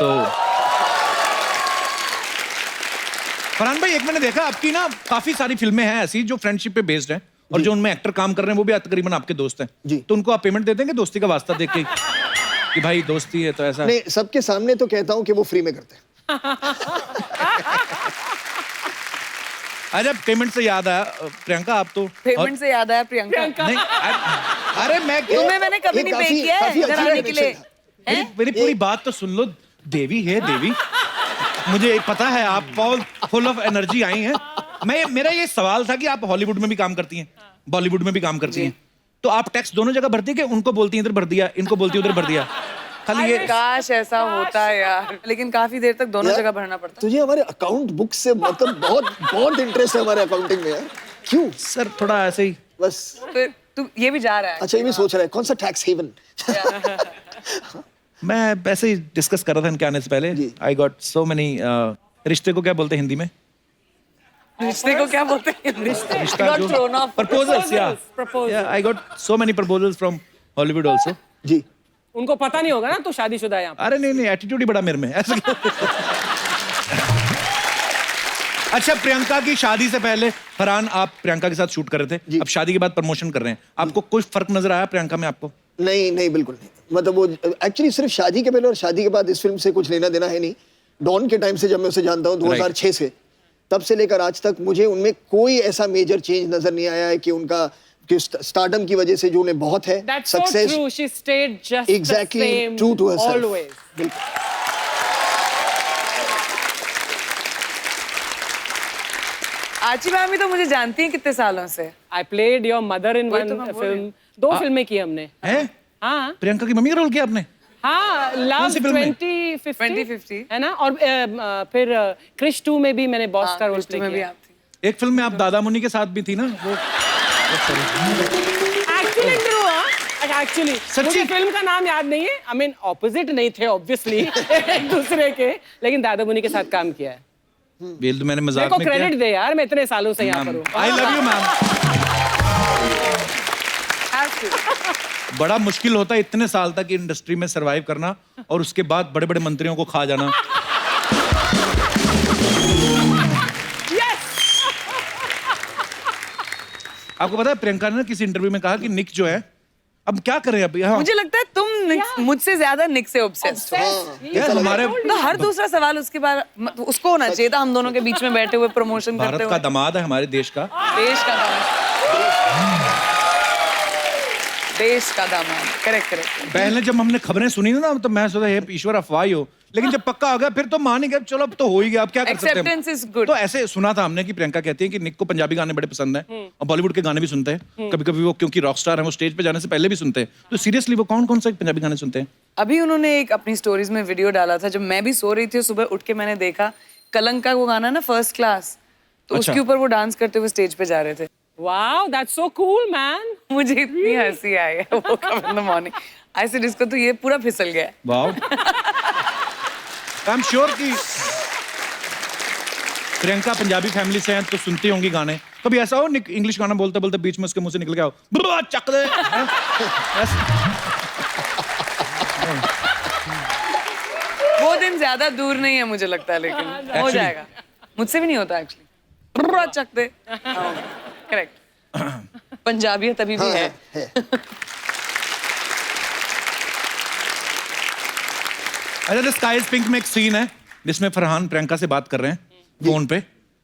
फरहान भाई, एक मैंने देखा आपकी ना काफी सारी फिल्में हैं ऐसी जो फ्रेंडशिप पे बेस्ड हैं, और जो उनमें एक्टर काम कर रहे हैं वो भी तकरीबन आपके दोस्त हैं जी। तो उनको आप पेमेंट दे देंगे दोस्ती का वास्ता देख के कि भाई दोस्ती है तो ऐसा? नहीं, सबके सामने तो कहता हूँ कि वो फ्री में करते हैं। अच्छा, पेमेंट से याद आया प्रियंका, आप तो पेमेंट से याद आया प्रियंका। नहीं, अरे मैं तुम्हें मैंने कभी नहीं पे किया है इधर आने के लिए। मेरी पूरी बात तो सुन लो। देवी है देवी, मुझे पता है आप बहुत फुल ऑफ एनर्जी आई हैं। मेरा ये सवाल था कि आप हॉलीवुड में भी काम करती हैं, बॉलीवुड में भी काम करती हैं, तो आप टैक्स दोनों जगह भरती है कि उनको बोलती हैं इधर भर दिया, इनको बोलती है उधर भर दिया? खाली ये काश ऐसा होता है यार, लेकिन काफी देर तक दोनों जगह भरना पड़ता है। तुझे हमारे अकाउंट बुक से मतलब बहुत इंटरेस्ट है हमारे अकाउंटिंग में यार। क्यों सर? थोड़ा ऐसे ही बस। फिर तू ये भी जा रहा है? अच्छा, ये भी सोच रहा है कौन सा टैक्स हेवन? मैं वैसे ही डिस्कस कर रहा था इनके आने से पहले। आई गॉट सो मेनी, रिश्ते को क्या बोलते हैं हिंदी में? रिश्ते को क्या बोलते हैं? रिश्ता जो प्रपोजल्स, या I got so many proposals from Hollywood also. जी, उनको पता नहीं होगा ना तो शादीशुदा है यहाँ पे। अरे नहीं, एटीट्यूड ही बड़ा मेरे में ऐसा। अच्छा, प्रियंका की शादी से पहले फरहान आप प्रियंका के साथ शूट कर रहे थे, अब शादी के बाद प्रमोशन कर रहे हैं, आपको कुछ फर्क नजर आया प्रियंका में आपको? नहीं, बिल्कुल नहीं। मतलब वो एक्चुअली सिर्फ शादी के पहले और शादी के बाद इस फिल्म से कुछ लेना देना है नहीं। डॉन के टाइम से जब मैं उसे जानता हूँ 2006 से, तब से लेकर आज तक मुझे उनमें कोई ऐसा मेजर चेंज नजर नहीं आया है कि उनका कि स्टारडम की वजह से जो उन्हें बहुत है success. She stayed just exactly the same true to herself. always. बिल्कुल। आची मामी तो मुझे जानती हैं कितने सालों से। I played your mother in one film. 2 फिल्में की हमने। हैं? हाँ। प्रियंका की मम्मी का रोल किया आपने? हाँ, Love 2050 है ना। और फिर क्रिश 2 में भी मैंने बॉस का रोल प्ले किया। एक फिल्म में आप दादा मुनि के साथ भी थी ना वो? एक्चुअली मुझे फिल्म का नाम याद नहीं है। आई मीन ऑपोजिट नहीं थे ऑब्वियसली एक दूसरे के, लेकिन दादा मुनि के साथ काम किया है। बेल तो मैंने मजाक में क्रेडिट दे यार, मैं इतने सालों से यहाँ पर हूँ। I love you ma'am. बड़ा मुश्किल होता है इतने साल तक इंडस्ट्री में सरवाइव करना और उसके बाद बड़े बड़े मंत्रियों को खा जाना। आपको पता है प्रियंका ने किसी इंटरव्यू में कहा कि निक जो है अब क्या करें अभी? हाँ। मुझे लगता है तुम मुझसे ज्यादा निक से ऑब्सेस्ड हो। यार हमारे तो हर दूसरा सवाल उसके बाद उसको होना चाहिए था, हम दोनों के बीच में बैठे हुए प्रमोशन करते हुए। भारत का दामाद है हमारे देश का। देश का दामाद। करेक्ट। पहले जब हमने खबरें सुनी ना तो मैं सोचा हे ईश्वर अफवाह ही हो, लेकिन जब पक्का हो गया फिर तो मान ही गए, चलो अब तो हो ही गया, अब क्या कर सकते हैं। Acceptance is good. तो ऐसे सुना था हमने कि प्रियंका कहती है कि निक को पंजाबी गाने बड़े पसंद हैं और बॉलीवुड के गाने भी सुनते हैं कभी कभी वो, क्योंकि रॉक स्टार है वो स्टेज पे जाने से पहले भी सुनते हैं। तो सीरियसली वो कौन कौन से पंजाबी गाने सुनते हैं? अभी उन्होंने एक अपनी स्टोरीज में वीडियो डाला था, जब मैं भी सो रही थी सुबह उठ के मैंने देखा, कलंक का वो गाना ना फर्स्ट क्लास, तो उसके ऊपर वो डांस करते हुए स्टेज पे जा रहे थे। Wow, that's so cool, man. मुझे इतनी हंसी आई है वो कब in the morning. I said इसको तो ये पूरा फिसल गया। वाओ। आई एम श्योर कि प्रियंका पंजाबी फैमिली से हैं तो सुनती होंगी गाने। कभी ऐसा हो निक इंग्लिश गाना बोलते बोलते बीच में उसके मुंह से निकल गया हो चक दे? वो दिन ज्यादा दूर नहीं है मुझे लगता है, लेकिन हो जाएगा। मुझसे भी नहीं होता एक्चुअली। चक दे। करेक्ट। पंजाबी तभी भी है। अच्छा, द स्काई इज पिंक में एक सीन है जिसमें फरहान प्रियंका से बात कर रहे हैं फोन पे,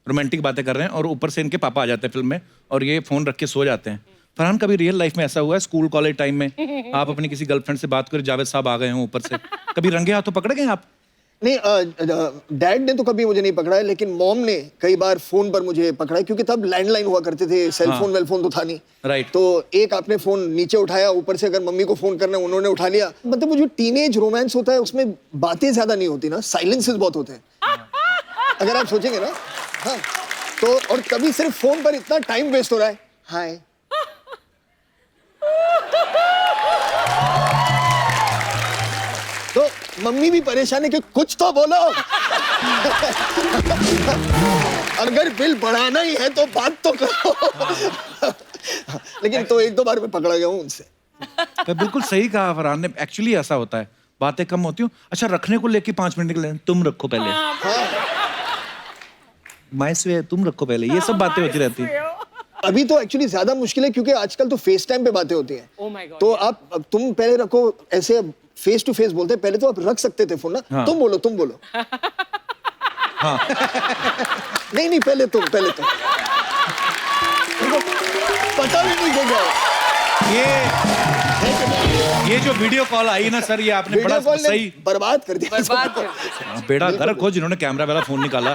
रोमांटिक बातें कर रहे हैं और ऊपर से इनके पापा आ जाते हैं फिल्म में और ये फोन रख के सो जाते हैं। फरहान, कभी रियल लाइफ में ऐसा हुआ है स्कूल कॉलेज टाइम में आप अपनी किसी गर्लफ्रेंड से बात करें, जावेद साहब आ गए हों ऊपर से, कभी रंगे हाथों पकड़े गए आप? नहीं, डैड ने तो कभी मुझे नहीं पकड़ा है, लेकिन मॉम ने कई बार फोन पर मुझे पकड़ा है, क्योंकि तब लैंडलाइन हुआ करते थे, सेलफोन वेलफोन तो था नहीं। राइट। तो एक आपने फोन नीचे उठाया, ऊपर से अगर मम्मी को फोन करना है उन्होंने उठा लिया। मतलब वो जो टीनेज रोमांस होता है उसमें बातें ज्यादा नहीं होती ना, साइलेंसेस बहुत होते हैं अगर आप सोचेंगे ना। हाँ, तो और कभी सिर्फ फोन पर इतना टाइम वेस्ट हो रहा है। हाय, तो मम्मी भी परेशान है कि कुछ तो बोलो अगर बिल बढ़ाना ही है तो बात तो करो। लेकिन तो एक दो बार मैं पकड़ा गया हूँ उनसे। तो बिल्कुल सही कहा फरहान ने, एक्चुअली ऐसा होता है, बातें कम होती हूँ। अच्छा, रखने को लेके 5 मिनट के लिए तुम रखो पहले, माइस वे तुम रखो पहले, ये सब बातें होती रहती हैं। अभी तो एक्चुअली ज्यादा मुश्किल है क्योंकि आजकल तो फेस टाइम पे बातें होती हैं। Oh my God, तो अब तुम पहले रखो, ऐसे फेस टू फेस बोलते हैं, पहले तो आप रख सकते थे फोन ना। हाँ। तुम बोलो हाँ। नहीं पहले तुम पता भी नहीं होगा। ये जो वीडियो कॉल आई ना सर, ये आपने बड़ा सही बर्बाद कर दिया। बेड़ा गर्क हो जिन्होंने कैमरा वाला फोन निकाला।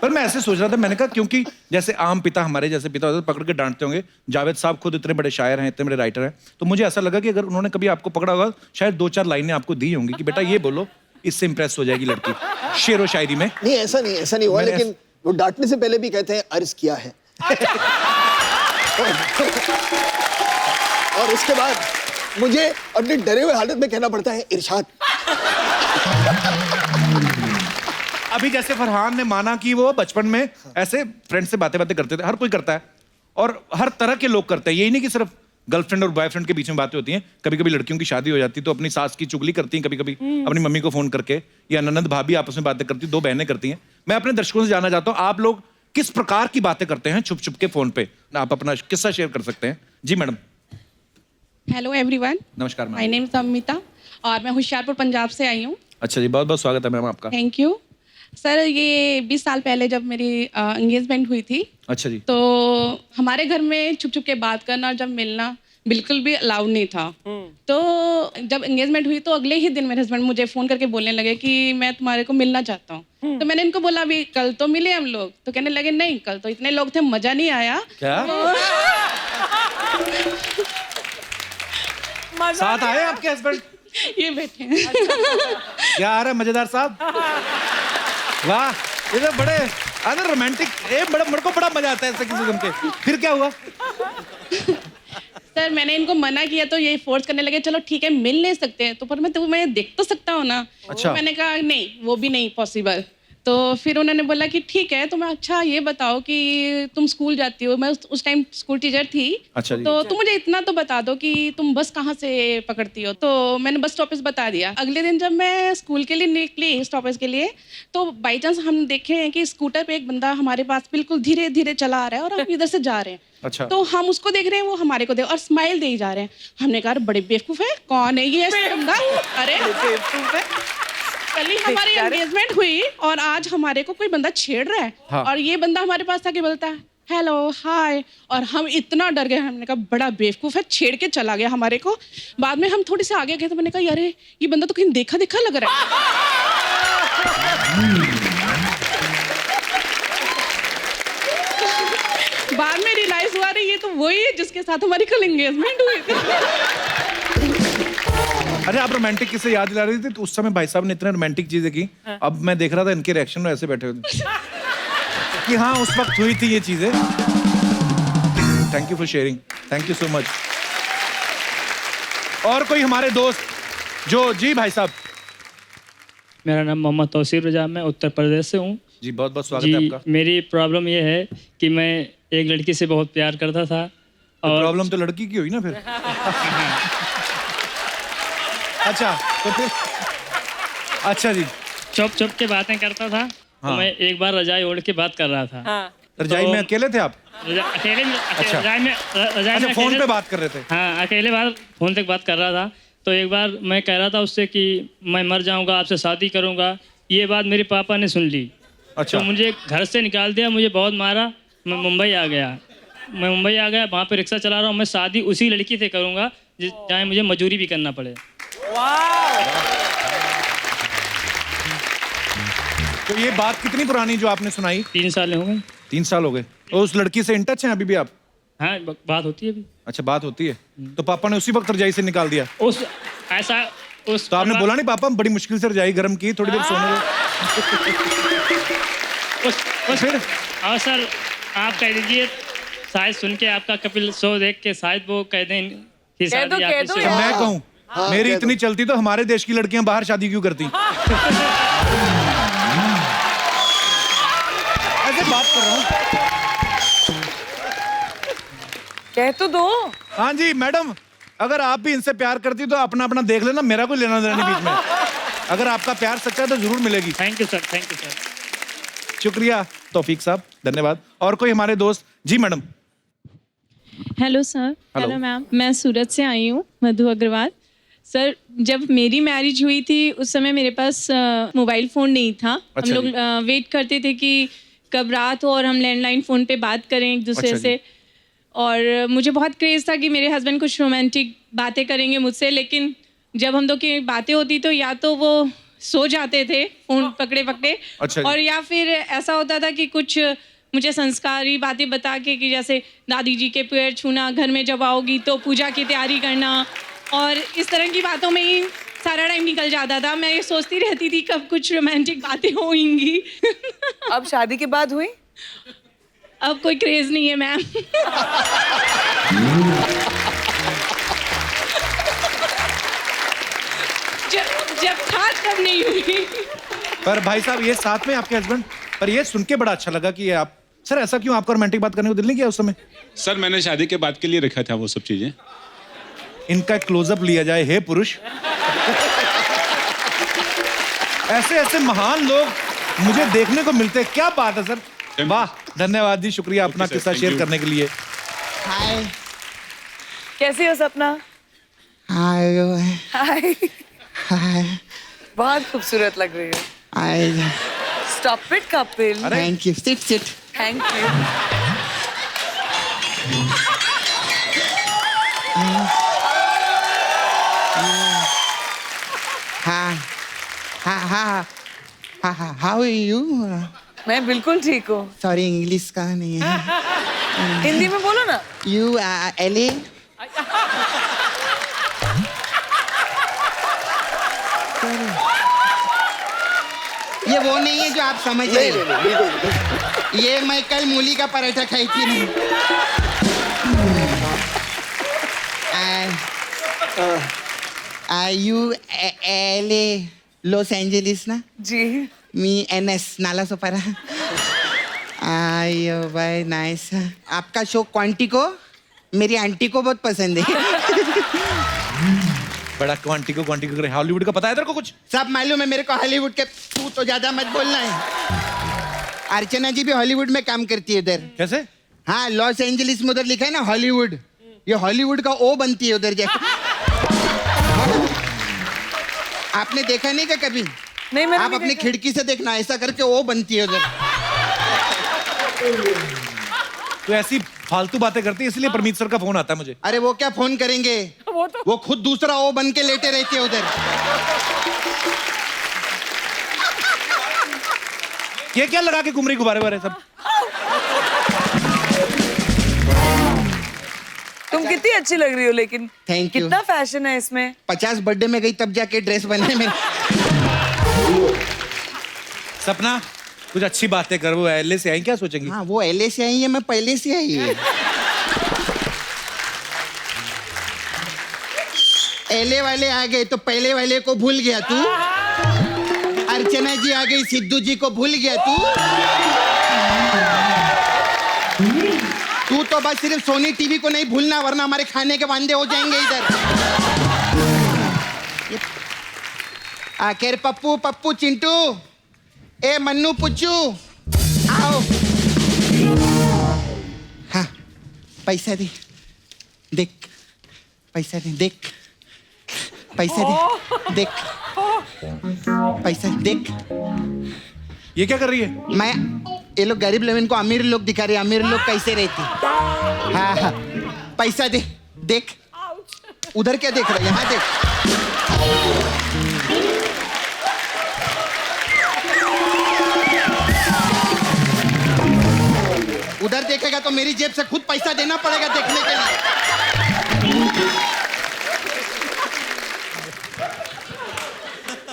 पर मैं ऐसे सोच रहा था, मैंने कहा क्योंकि जैसे आम पिता, हमारे जैसे पिता होते पकड़ के डांटते होंगे, जावेद साहब खुद इतने बड़े शायर हैं, इतने बड़े राइटर हैं, तो मुझे ऐसा लगा कि अगर उन्होंने कभी आपको पकड़ा होगा, शायद 2-4 लाइनें आपको दी होंगी कि बेटा ये बोलो, इससे इंप्रेस हो जाएगी लड़की शेरो शायरी में। नहीं ऐसा नहीं हुआ, लेकिन वो डांटने से पहले भी कहते हैं अर्ज किया है। और उसके बाद मुझे अपने डरे हुए हालत में कहना पड़ता है इरशाद। अभी जैसे फरहान ने माना कि वो बचपन में ऐसे फ्रेंड से बातें करते थे, हर कोई करता है और हर तरह के लोग करते हैं, यही नहीं कि सिर्फ गर्लफ्रेंड और बॉयफ्रेंड के बीच में बातें होती हैं। कभी कभी लड़कियों की शादी हो जाती है तो अपनी सास की चुगली करती हैं, कभी कभी अपनी मम्मी को फोन करके, या ननद भाभी आपस में बातें करती, 2 बहनें करती हैं। मैं अपने दर्शकों से जानना चाहता हूँ, आप लोग किस प्रकार की बातें करते हैं छुप छुप के फोन पे? आप अपना किस्सा शेयर कर सकते हैं। जी मैडम। हेलो एवरीवन, नमस्कार ma'am. My name is Amita और मैं होशियारपुर पंजाब से आई हूँ। अच्छा जी, बहुत बहुत स्वागत है मैम आपका। Thank you sir. ये 20 साल पहले जब मेरी एंगेजमेंट हुई थी, अच्छा जी, तो हमारे घर में छुप छुप के बात करना और जब मिलना बिल्कुल भी अलाउड नहीं था। तो जब एंगेजमेंट हुई तो अगले ही दिन मेरे हस्बैंड मुझे फोन करके बोलने लगे कि मैं तुम्हारे को मिलना चाहता हूँ। तो मैंने इनको बोला अभी कल तो मिले हम लोग, तो कहने लगे नहीं कल तो इतने लोग थे, मजा नहीं आया। क्या साथ आए आपके हस्बैंड? ये बैठे हैं। क्या आ रहा है मजेदार साहब? वाह, ये तो बड़े अरे रोमांटिक, मेरे को बड़ा मजा आता है ऐसे किसी के। फिर क्या हुआ? सर मैंने इनको मना किया तो ये फोर्स करने लगे चलो ठीक है मिल नहीं सकते हैं, तो पर मैं तुम्हें देख तो सकता हूँ ना। अच्छा। तो मैंने कहा नहीं वो भी नहीं पॉसिबल। तो फिर उन्होंने बोला कि ठीक है तुम्हें, अच्छा ये बताओ कि तुम स्कूल जाती हो। मैं उस टाइम स्कूल टीचर थी। अच्छा जी। तो तुम मुझे इतना तो बता दो कि तुम बस कहाँ से पकड़ती हो। तो मैंने बस स्टॉपेज बता दिया। अगले दिन जब मैं स्कूल के लिए निकली स्टॉपेज के लिए, तो बाई चांस हम देखे हैं कि स्कूटर पे एक बंदा हमारे पास बिल्कुल धीरे धीरे चला आ रहा है और हम इधर से जा रहे हैं। अच्छा। तो हम उसको देख रहे हैं, वो हमारे को देख और स्माइल दे जा रहे हैं। हमने कहा बड़े बेवकूफ है, कौन है ये बंदा? अरे बेवकूफ है। कल ही हमारी एंगेजमेंट हुई और आज हमारे को कोई बंदा छेड़ रहा है। हाँ। और ये बंदा हमारे पास आके बोलता है हेलो हाय, और हम इतना डर गए। हमने कहा बड़ा बेवकूफ है, छेड़ के चला गया हमारे को। बाद में हम थोड़ी सी आगे गए तो मैंने कहा अरे ये बंदा तो कहीं देखा देखा लग रहा है। बाद में रियलाइज हुआ रही ये तो वही है जिसके साथ हमारी कल एंगेजमेंट हुई थी। अरे आप रोमांटिक किससे याद दिला रही थी? तो उस समय भाई साहब ने इतने रोमांटिक चीजें की। अब मैं देख रहा था इनके रिएक्शन में ऐसे बैठे हुए कि हाँ उस वक्त हुई थी ये चीजें। Thank you for sharing, thank you so much. और कोई हमारे दोस्त जो, जी भाई साहब। मेरा नाम मोहम्मद तौसीर रजा, मैं उत्तर प्रदेश से हूँ। जी बहुत बहुत स्वागत जी, है आपका। मेरी प्रॉब्लम ये है कि मैं एक लड़की से बहुत प्यार करता था। और प्रॉब्लम तो लड़की की हुई ना फिर। अच्छा तो फिर अच्छा जी, चुप चुप के बातें करता था। हाँ। तो मैं एक बार रजाई ओढ़ के बात कर रहा था। हाँ। रजाई में अकेले थे आप? अकेले में, अच्छा। रजाई में अच्छा, फोन पे बात कर रहे थे? हाँ, अकेले बार फोन तक बात कर रहा था। तो एक बार मैं कह रहा था उससे कि मैं मर जाऊंगा, आपसे शादी करूंगा। ये बात मेरे पापा ने सुन ली। अच्छा। तो मुझे घर से निकाल दिया, मुझे बहुत मारा। मैं मुंबई आ गया। वहाँ पे रिक्शा चला रहा हूँ। मैं शादी उसी लड़की से करूँगा चाहे मुझे मजदूरी भी करना पड़े। तो ये बात कितनी पुरानी जो आपने सुनाई? 3 साल हो गए। 3 साल हो गए। तो उस लड़की से इन टच हैं अभी भी आप? हाँ, बात होती है अभी। अच्छा, बात होती है। तो पापा ने उसी वक्त रजाई से निकाल दिया? तो आपने बोला नहीं पापा बड़ी मुश्किल से रजाई गर्म की, थोड़ी देर सोने दो? फिर और सर आप कह दीजिए, शायद सुन के आपका कपिल शो देख के शायद वो कह दें कि शादी आपकी से। मैं कहूँ मेरी इतनी चलती तो हमारे देश की लड़कियां बाहर शादी क्यों करती? ऐसे बात कर रहा हूँ। कह तो दो। हाँ जी मैडम, अगर आप भी इनसे प्यार करती तो अपना अपना देख लेना, मेरा कोई लेना देना नहीं बीच में। अगर आपका प्यार सच्चा है तो जरूर मिलेगी। Thank you sir, thank you sir. शुक्रिया तौफीक साहब, धन्यवाद। और कोई हमारे दोस्त? जी madam. Hello sir. Hello ma'am, मैं सूरत से आई हूँ, मधु अग्रवाल। सर, जब मेरी मैरिज हुई थी उस समय मेरे पास मोबाइल फ़ोन नहीं था। हम लोग वेट करते थे कि कब रात हो और हम लैंडलाइन फ़ोन पे बात करें एक दूसरे से। और मुझे बहुत क्रेज़ था कि मेरे हस्बैंड कुछ रोमांटिक बातें करेंगे मुझसे, लेकिन जब हम लोग की बातें होती तो या तो वो सो जाते थे फ़ोन पकड़े पकड़े, और या फिर ऐसा होता था कि कुछ मुझे संस्कारी बातें बता के कि जैसे दादी जी के पैर छूना, घर में जब आओगी तो पूजा की तैयारी करना, और इस तरह की बातों में ही सारा टाइम निकल जाता था। मैं ये सोचती रहती थी कब कुछ रोमांटिक बातें होंगी। अब शादी के बाद हुई? अब कोई क्रेज नहीं है मैम। जब था तब नहीं हुई। पर भाई साहब ये साथ में आपके हस्बैंड, पर ये सुन के बड़ा अच्छा लगा कि ये आप, सर ऐसा क्यों आपका रोमांटिक बात करने को दिल नहीं किया उस समय? सर मैंने शादी के बाद के लिए रखा था वो सब चीजें। इनका क्लोजअप लिया जाए। हे पुरुष, ऐसे ऐसे महान लोग मुझे देखने को मिलते हैं, क्या बात है सर। वाह, धन्यवाद जी, शुक्रिया अपना किस्सा शेयर करने के लिए। हाय, कैसी हो सपना? हाय हाय, हाय, बहुत खूबसूरत लग रही हो। Hi, stop it Kapil. Thank you, sit sit. Thank you. हाँ हाँ हाँ हाँ हाँ, हाउ आर यू? मैं बिल्कुल ठीक हूँ। सॉरी, इंग्लिश का नहीं है। हिंदी में बोलो ना। यू एले? ये वो नहीं है जो आप समझ रहे हैं। ये मैं कल मूली का पराठा खाई थी नहीं। यू एले लॉस एंजलिस ना? जी। मी NS नाला सोपारा। आयो भाई, नाइस। आपका शो क्वांटिको मेरी आंटी को बहुत पसंद है। बड़ा क्वांटिको करे। हॉलीवुड का पता है तेरे को कुछ? सब मालूम है मेरे को हॉलीवुड के। तू तो ज्यादा मत बोलना है। अर्चना जी भी हॉलीवुड में काम करती है उधर। कैसे? हाँ, लॉस एंजलिस में उधर लिखा है ना हॉलीवुड, ये हॉलीवुड का ओ बनती है उधर जाके। आपने देखा नहीं क्या कभी? नहीं, मैंने आप अपनी खिड़की से देखना, ऐसा करके ओ बनती है उधर। तो ऐसी फालतू बातें करती है, इसलिए परमीत सर का फोन आता है मुझे। अरे वो क्या फोन करेंगे, वो खुद दूसरा ओ बन के लेटे रहते हैं उधर। ये क्या लगा के घूम रही गुब्बारे बारे सब? तुम कितनी अच्छी लग रही हो, लेकिन थैंक यू। कितना फैशन है इसमें। 50 बर्थडे में गई तब जाके ड्रेस बने में। सपना, कुछ अच्छी बातें कर। वो एलए से आई, क्या सोचेंगी? हाँ, वो एलए से आई है, मैं पहले से आई है। एलए वाले आ गए तो पहले वाले को भूल गया तू। अर्चना जी आ गई, सिद्धू जी को भूल गया तू। तू तो बस सिर्फ सोनी टीवी को नहीं भूलना, वरना हमारे खाने के वांदे हो जाएंगे इधर। आखिर पप्पू पप्पू चिंटू, ए मन्नू पुच्चू, आओ। हाँ, पैसा दे, देख पैसा दे, देख पैसा दे, देख पैसा देख। ये क्या कर रही है? मैं, ये लोग गरीब लोग, इनको अमीर लोग दिखा रहे, अमीर लोग कैसे रहते। हाँ हाँ, पैसा दे, देख। उधर क्या देख रहा है, यहाँ देख। उधर देखेगा तो मेरी जेब से खुद पैसा देना पड़ेगा देखने के लिए।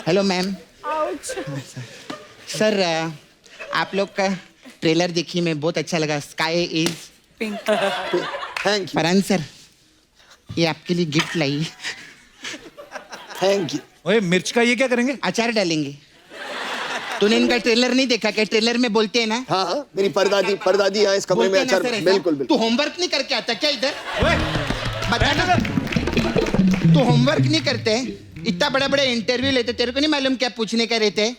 Hello ma'am. सर, आप लोग का ट्रेलर देखी, मैं बहुत अच्छा लगा। Sky is pink. Thank you. Farhan sir, ये आपके लिए गिफ्ट लाई। Thank you. ओए, मिर्च का ये क्या करेंगे? अचार डालेंगे। तूने इनका ट्रेलर नहीं देखा क्या? ट्रेलर में बोलते हैं ना, हाँ हाँ, मेरी परदादी यहाँ इस कमरे में बोलते हैं ना अचार, सर ऐसा? बिल्कुल बिल्कुल। तू होमवर्क नहीं करके आता क्या इधर? बता ना, तू होमवर्क नहीं करते? इतना बड़ा बड़ा इंटरव्यू लेते, तेरे को नहीं मालूम क्या पूछने का रहते?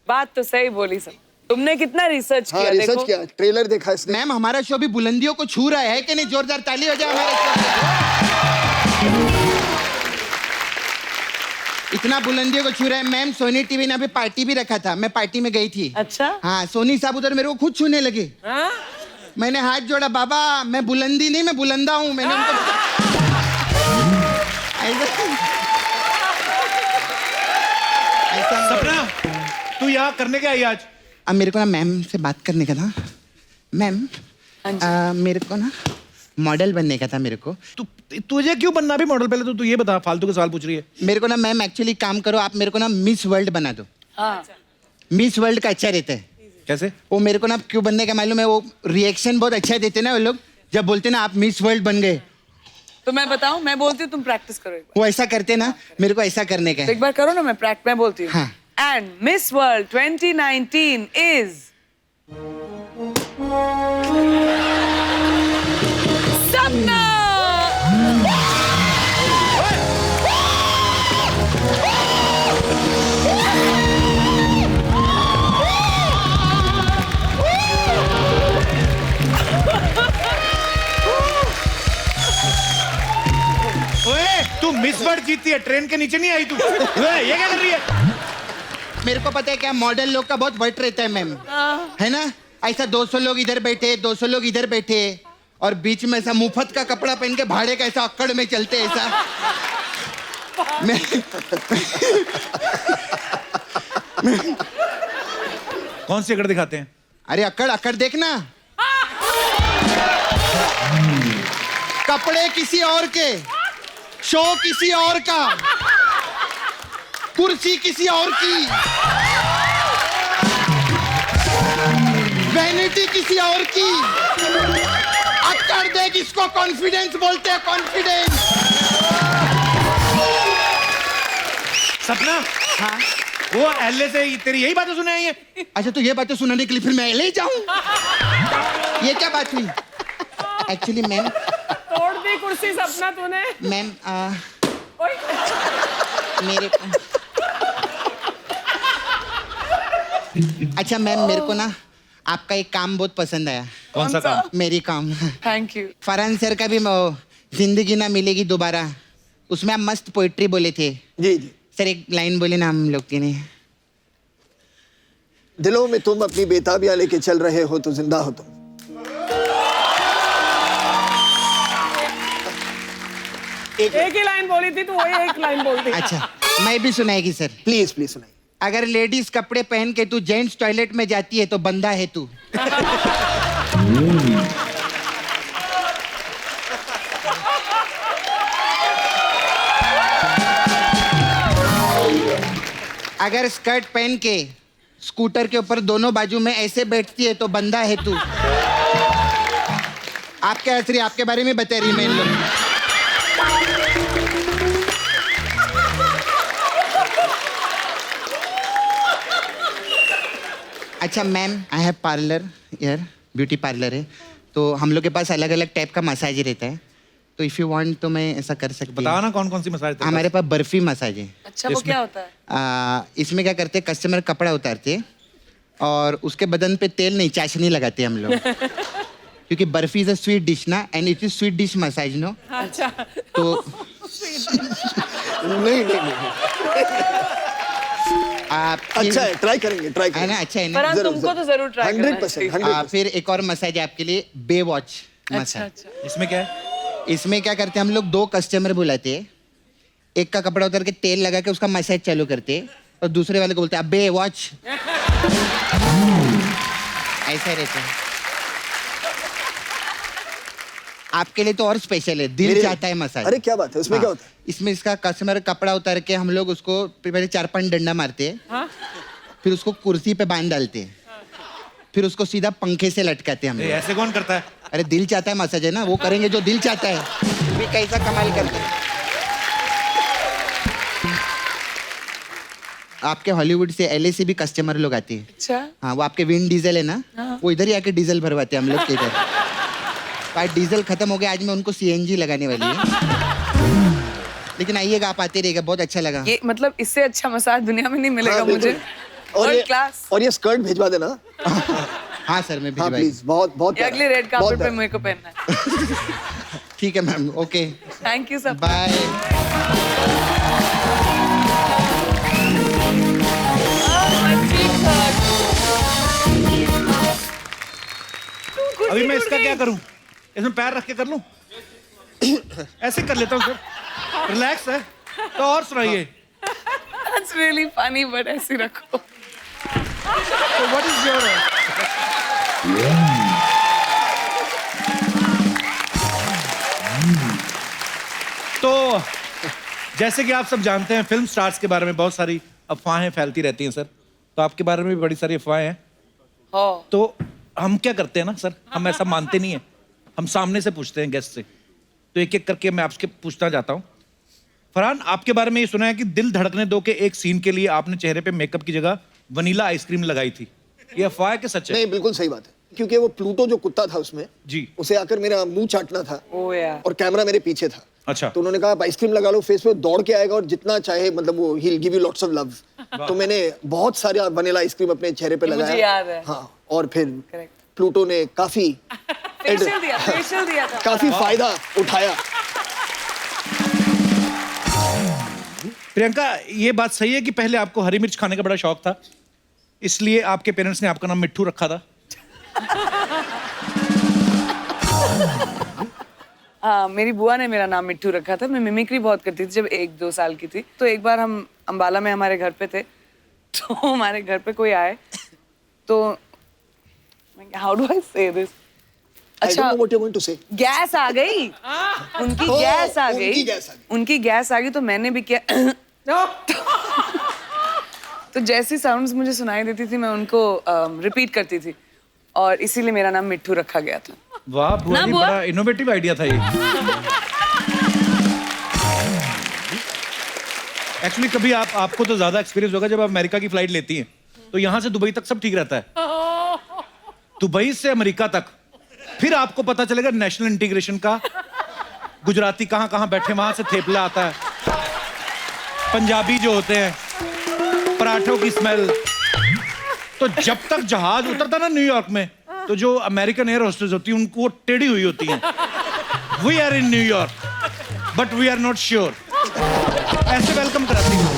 बात तो सही बोली सब। तुमने कितना रिसर्च हाँ किया? रिसर्च देखो किया, ट्रेलर देखा इसने। मैम हमारा शो भी बुलंदियों को छू रहा है कि नहीं? जोरदार ताली हो जाए हमारे शो पे। इतना बुलंदियों को छू रहा है। मैम सोनी टीवी ने अभी पार्टी भी रखा था, मैं पार्टी में गई थी। अच्छा? हाँ, सोनी साहब उधर मेरे को खुद छूने लगे। हाँ? मैंने हाथ जोड़ा, बाबा मैं बुलंदी नहीं मैं बुलंदा हूँ। मैंने उनको सपना, तू यहाँ करने क्या आई आज? अब मेरे को ना मैम से बात करने का था। मैम मेरे को ना मॉडल बनने का था मेरे को। तुझे क्यों बनना भी मॉडल? पहले तो तू ये बता, फालतू के सवाल पूछ रही है। मेरे को ना मैम एक्चुअली काम करो, आप मेरे को ना मिस वर्ल्ड बना दो। मिस वर्ल्ड का अच्छा रहता है। कैसे? वो मेरे को ना क्यों बनने का मालूम है, वो रिएक्शन बहुत अच्छा देते ना वो लोग, जब बोलते ना आप मिस वर्ल्ड बन गए। तो मैं बताऊं, मैं बोलती हूँ तुम प्रैक्टिस करो एक बार। वो ऐसा करते ना, मेरे को ऐसा करने का तो है। एक बार करो ना, मैं बोलती हूँ। हाँ। एंड मिस वर्ल्ड 2019 इज सपना। ओए, तू मिस वर्ल्ड जीतती है, ट्रेन के नीचे नहीं आई तू? ओए, ये क्या कर रही है? मेरे को पता है क्या, मॉडल लोग का बहुत वट रहता है मैम, है ना? ऐसा 200 लोग इधर बैठे, 200 लोग इधर बैठे, और बीच में ऐसा मुफ्त का कपड़ा पहन के भाड़े का ऐसा अक्कड़ में चलते ऐसा। कौन सी अकड़ दिखाते हैं? अरे अक्कड़ अक्कड़ देखना, कपड़े किसी और के, शो किसी और का, कुर्सी किसी और की, वैनिटी किसी और की। अक्कड़ देख, इसको कॉन्फिडेंस बोलते हैं, कॉन्फिडेंस। सपना, हाँ, वो एलए से तेरी यही बातें सुने आई है? अच्छा, तो ये बातें सुनाने के लिए फिर मैं एलए जाऊं? ये क्या बात हुई? एक्चुअली मैम, तोड़ दी कुर्सी सपना तूने। मैम मेरे अच्छा मैम, मेरे को ना आपका एक काम बहुत पसंद आया। कौन सा काम? मेरी काम। Thank you. फरहान सर का भी जिंदगी ना मिलेगी दोबारा, उसमें आप मस्त पोइट्री बोले थे। जी जी सर, एक लाइन बोले ना हम लोग के लिए। दिलों में तुम अपनी बेताबियां लेके चल रहे हो तो जिंदा हो तुम। एक ही लाइन बोली थी, तो वही एक लाइन बोलती। अच्छा, मैं भी सुनाएगी सर। प्लीज प्लीज सुनाइए। अगर लेडीज कपड़े पहन के तू जेंट्स टॉयलेट में जाती है तो बंदा है तू। अगर स्कर्ट पहन के स्कूटर के ऊपर दोनों बाजू में ऐसे बैठती है तो बंदा है तू। आप क्या हंस रही, आपके बारे में बता रही मैं इन लोग। अच्छा मैम, आई हैव पार्लर यार, ब्यूटी पार्लर है, तो हम लोग के पास अलग अलग टाइप का मसाज रहता है, तो इफ़ यू वांट तो मैं ऐसा कर सकती हूँ। बताओ ना कौन कौन सी मसाज? हमारे पास बर्फी मसाज है। अच्छा, वो क्या होता है? इसमें क्या करते हैं, कस्टमर कपड़ा उतारते हैं और उसके बदन पे तेल नहीं, चाशनी लगाते हैं हम लोग। क्योंकि barfi is a sweet dish ना, and it is sweet dish massage no. अच्छा, तो नहीं आप अच्छा है, ट्राई करेंगे, ट्राई है करेंगे ना? अच्छा है ना? पर तुमको तो जरूर ट्राई करना है। 100%। फिर एक और मसाज है आपके लिए, बे वॉच मसाज। अच्छा। इसमें क्या है? इसमें क्या करते हैं हम लोग, 2 कस्टमर बुलाते हैं, एक का कपड़ा उतार के तेल लगा के उसका मसाज चालू करते हैं, और दूसरे वाले को बोलते हैं अबे वॉच। ऐसा रहता है। आपके लिए तो और स्पेशल है, दिल चाहता है मसाज। अरे क्या बात है, उसमें क्या होता है? इसमें इसका कस्टमर कपड़ा उतार के हम लोग उसको पहले 4-5 डंडा मारते हैं, फिर उसको कुर्सी पे बांध डालते हैं, फिर उसको सीधा पंखे से लटकाते हैं हम लोग। ऐसे कौन करता है? अरे दिल चाहता है मसाज है ना, वो करेंगे जो दिल चाहता है। भी कैसा कमाल करते हैं। आपके हॉलीवुड से LA से भी कस्टमर लोग आते हैं। अच्छा। हाँ, वो आपके विंड डीजल है ना, हाँ। वो इधर ही आके डीजल भरवाते हैं हम लोग के इधर। आज डीजल खत्म हो गया, आज मैं उनको CNG लगाने वाली है। लेकिन आइएगा, आप आते रहिएगा, बहुत अच्छा लगा। ये मतलब इससे अच्छा मसाज दुनिया में नहीं मिलेगा हाँ, मुझे। और क्लास। और ये स्कर्ट भिजवा देना। हाँ सर, मैं हाँ प्लीज, बहुत बहुत ये अगले रेड कार्पेट पे मेरे को पहनना है। ठीक है ma'am, okay, thank you sir. Bye. अभी मैं इसका क्या करूं? इसमें पैर रख के कर लूं? ऐसे कर लेता हूं सर, रिलैक्स है। तो और सुनाइए। That's really funny, but ऐसे रखो। So what is your तो जैसे कि आप सब जानते हैं, फिल्म स्टार्स के बारे में बहुत सारी अफवाहें फैलती रहती हैं सर। तो आपके बारे में भी बड़ी सारी अफवाहें हैं। हाँ। तो हम क्या करते हैं ना सर, हम ऐसा मानते नहीं है, हम सामने से पूछते हैं गेस्ट से। तो एक एक करके मैं आपसे पूछना चाहता हूँ। फरहान, आपके बारे में ये सुना है कि दिल धड़कने दो के एक सीन के लिए आपने चेहरे पे मेकअप की जगह वनीला आइसक्रीम लगाई थी। ये अफवाह है कि सच है? नहीं, बिल्कुल सही बात है, क्योंकि वो प्लूटो जो कुत्ता था उसमें जी, उसे आकर मेरा मुंह चाटना था। ओह यार। और कैमरा मेरे पीछे था। अच्छा। तो उन्होंने कहा आप आइसक्रीम लगा लो फेस पे, दौड़ के आएगा और जितना चाहे, मतलब वो ही give you lots of love. तो मैंने बहुत सारे वनीला आइसक्रीम अपने चेहरे पे लगाया। मुझे याद है। हाँ, और फिर Correct. प्लूटो ने काफी फेशियल दिया था। काफी फायदा उठाया। प्रियंका, ये बात सही है कि पहले आपको हरी मिर्च खाने का बड़ा शौक था, इसलिए आपके पेरेंट्स ने आपका नाम मिट्ठू रखा था? हाँ, मेरी बुआ ने मेरा नाम मिट्ठू रखा था। मैं मिमिक्री बहुत करती थी जब 1-2 साल की थी। तो एक बार हम अंबाला में हमारे घर पे थे, तो हमारे घर पे कोई आए, तो हाउ डू आई से दिस? अच्छा, what you're going to say. Gas आ गई, उनकी गैस आ गई, उनकी गैस आ गई, तो मैंने भी किया। तो जैसी साउंड्स मुझे सुनाई देती थी मैं उनको रिपीट करती थी, और इसीलिए मेरा नाम मिट्ठू रखा गया था। वाह बुआ जी, बड़ा इनोवेटिव आइडिया था ये। एक्चुअली कभी आपको तो ज्यादा एक्सपीरियंस होगा जब आप अमेरिका की फ्लाइट लेती हैं, तो यहाँ से दुबई तक सब ठीक रहता है, दुबई से अमेरिका तक फिर आपको पता चलेगा नेशनल इंटीग्रेशन का। गुजराती कहाँ कहाँ बैठे, वहां से थेपला आता है, पंजाबी जो होते हैं पराठों की स्मेल। तो जब तक जहाज उतरता ना न्यूयॉर्क में, तो जो अमेरिकन एयर होस्टेस होती है उनको वो टेढ़ी हुई होती हैं। We are in New York but we are not sure, ऐसे वेलकम कराती हैं।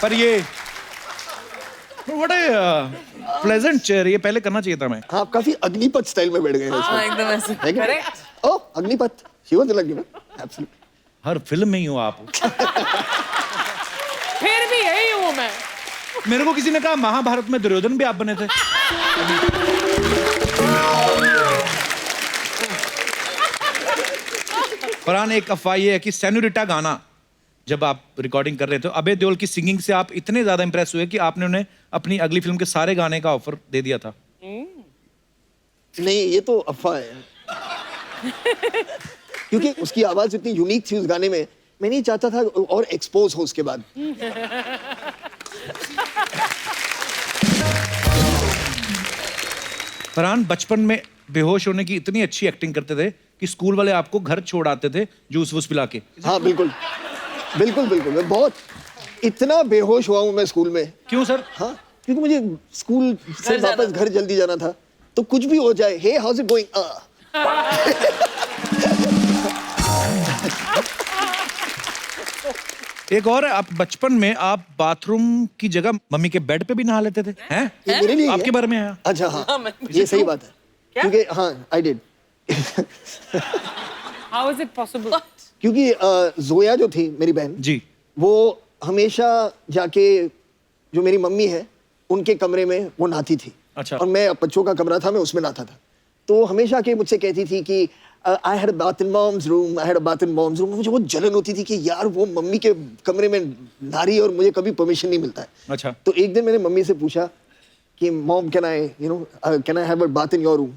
पर ये व्हाट ए प्लेजेंट चेयर, ये पहले करना चाहिए था मैं। हाँ, आप काफी अग्निपथ स्टाइल में बैठ गए हैं। हाँ, एकदम ऐसे। Correct. Oh, Agnipath, she was like, you know, absolutely. हर फिल्म में ही हो आप। फिर भी यही हूँ मैं। मेरे को किसी ने कहा महाभारत में दुर्योधन भी आप बने थे। फरहान, एक अफवाह ये है कि सेनोरिटा गाना जब आप रिकॉर्डिंग कर रहे थे, अभय देओल की सिंगिंग से आप इतने ज्यादा इंप्रेस हुए कि आपने उन्हें अपनी अगली फिल्म के सारे गाने का ऑफर दे दिया था। नहीं, ये तो अफवाह है। क्योंकि उसकी आवाज इतनी यूनिक थी उस गाने में, मैं नहीं चाहता था और एक्सपोज हो उसके बाद। फरहान, बचपन में बेहोश होने की इतनी अच्छी एक्टिंग करते थे कि स्कूल वाले आपको घर छोड़ आते थे जूस वूस पिला के। हाँ बिल्कुल बिल्कुल बिल्कुल, मैं बहुत इतना बेहोश हुआ हूँ मैं स्कूल में। क्यों सर? हाँ, क्योंकि मुझे स्कूल से वापस घर जल्दी जाना था, तो कुछ भी हो जाए, हे हाउस इट गोइंग, एक और है, आप बचपन में आप बाथरूम की जगह मम्मी के बेड पे भी नहा लेते थे, हैं? ये मेरे लिए आपके बारे में है? अच्छा हाँ, ये सही बात है, क्योंकि हाँ I did. How is it possible? क्योंकि जोया जो थी मेरी बहन जी, वो हमेशा जाके जो मेरी मम्मी है उनके कमरे में वो नहाती थी। अच्छा। और मैं बच्चों का कमरा था, मैं उसमें नहाता था, तो हमेशा के मुझसे कहती थी कि I had a bath in mom's room, I had a bath in mom's room. मुझे बहुत जलन होती थी कि यार वो मम्मी के कमरे में नहा रही है और मुझे कभी परमिशन नहीं मिलता है। अच्छा। तो एक दिन मैंने मम्मी से पूछा कि mom can I can I have a bath in your room?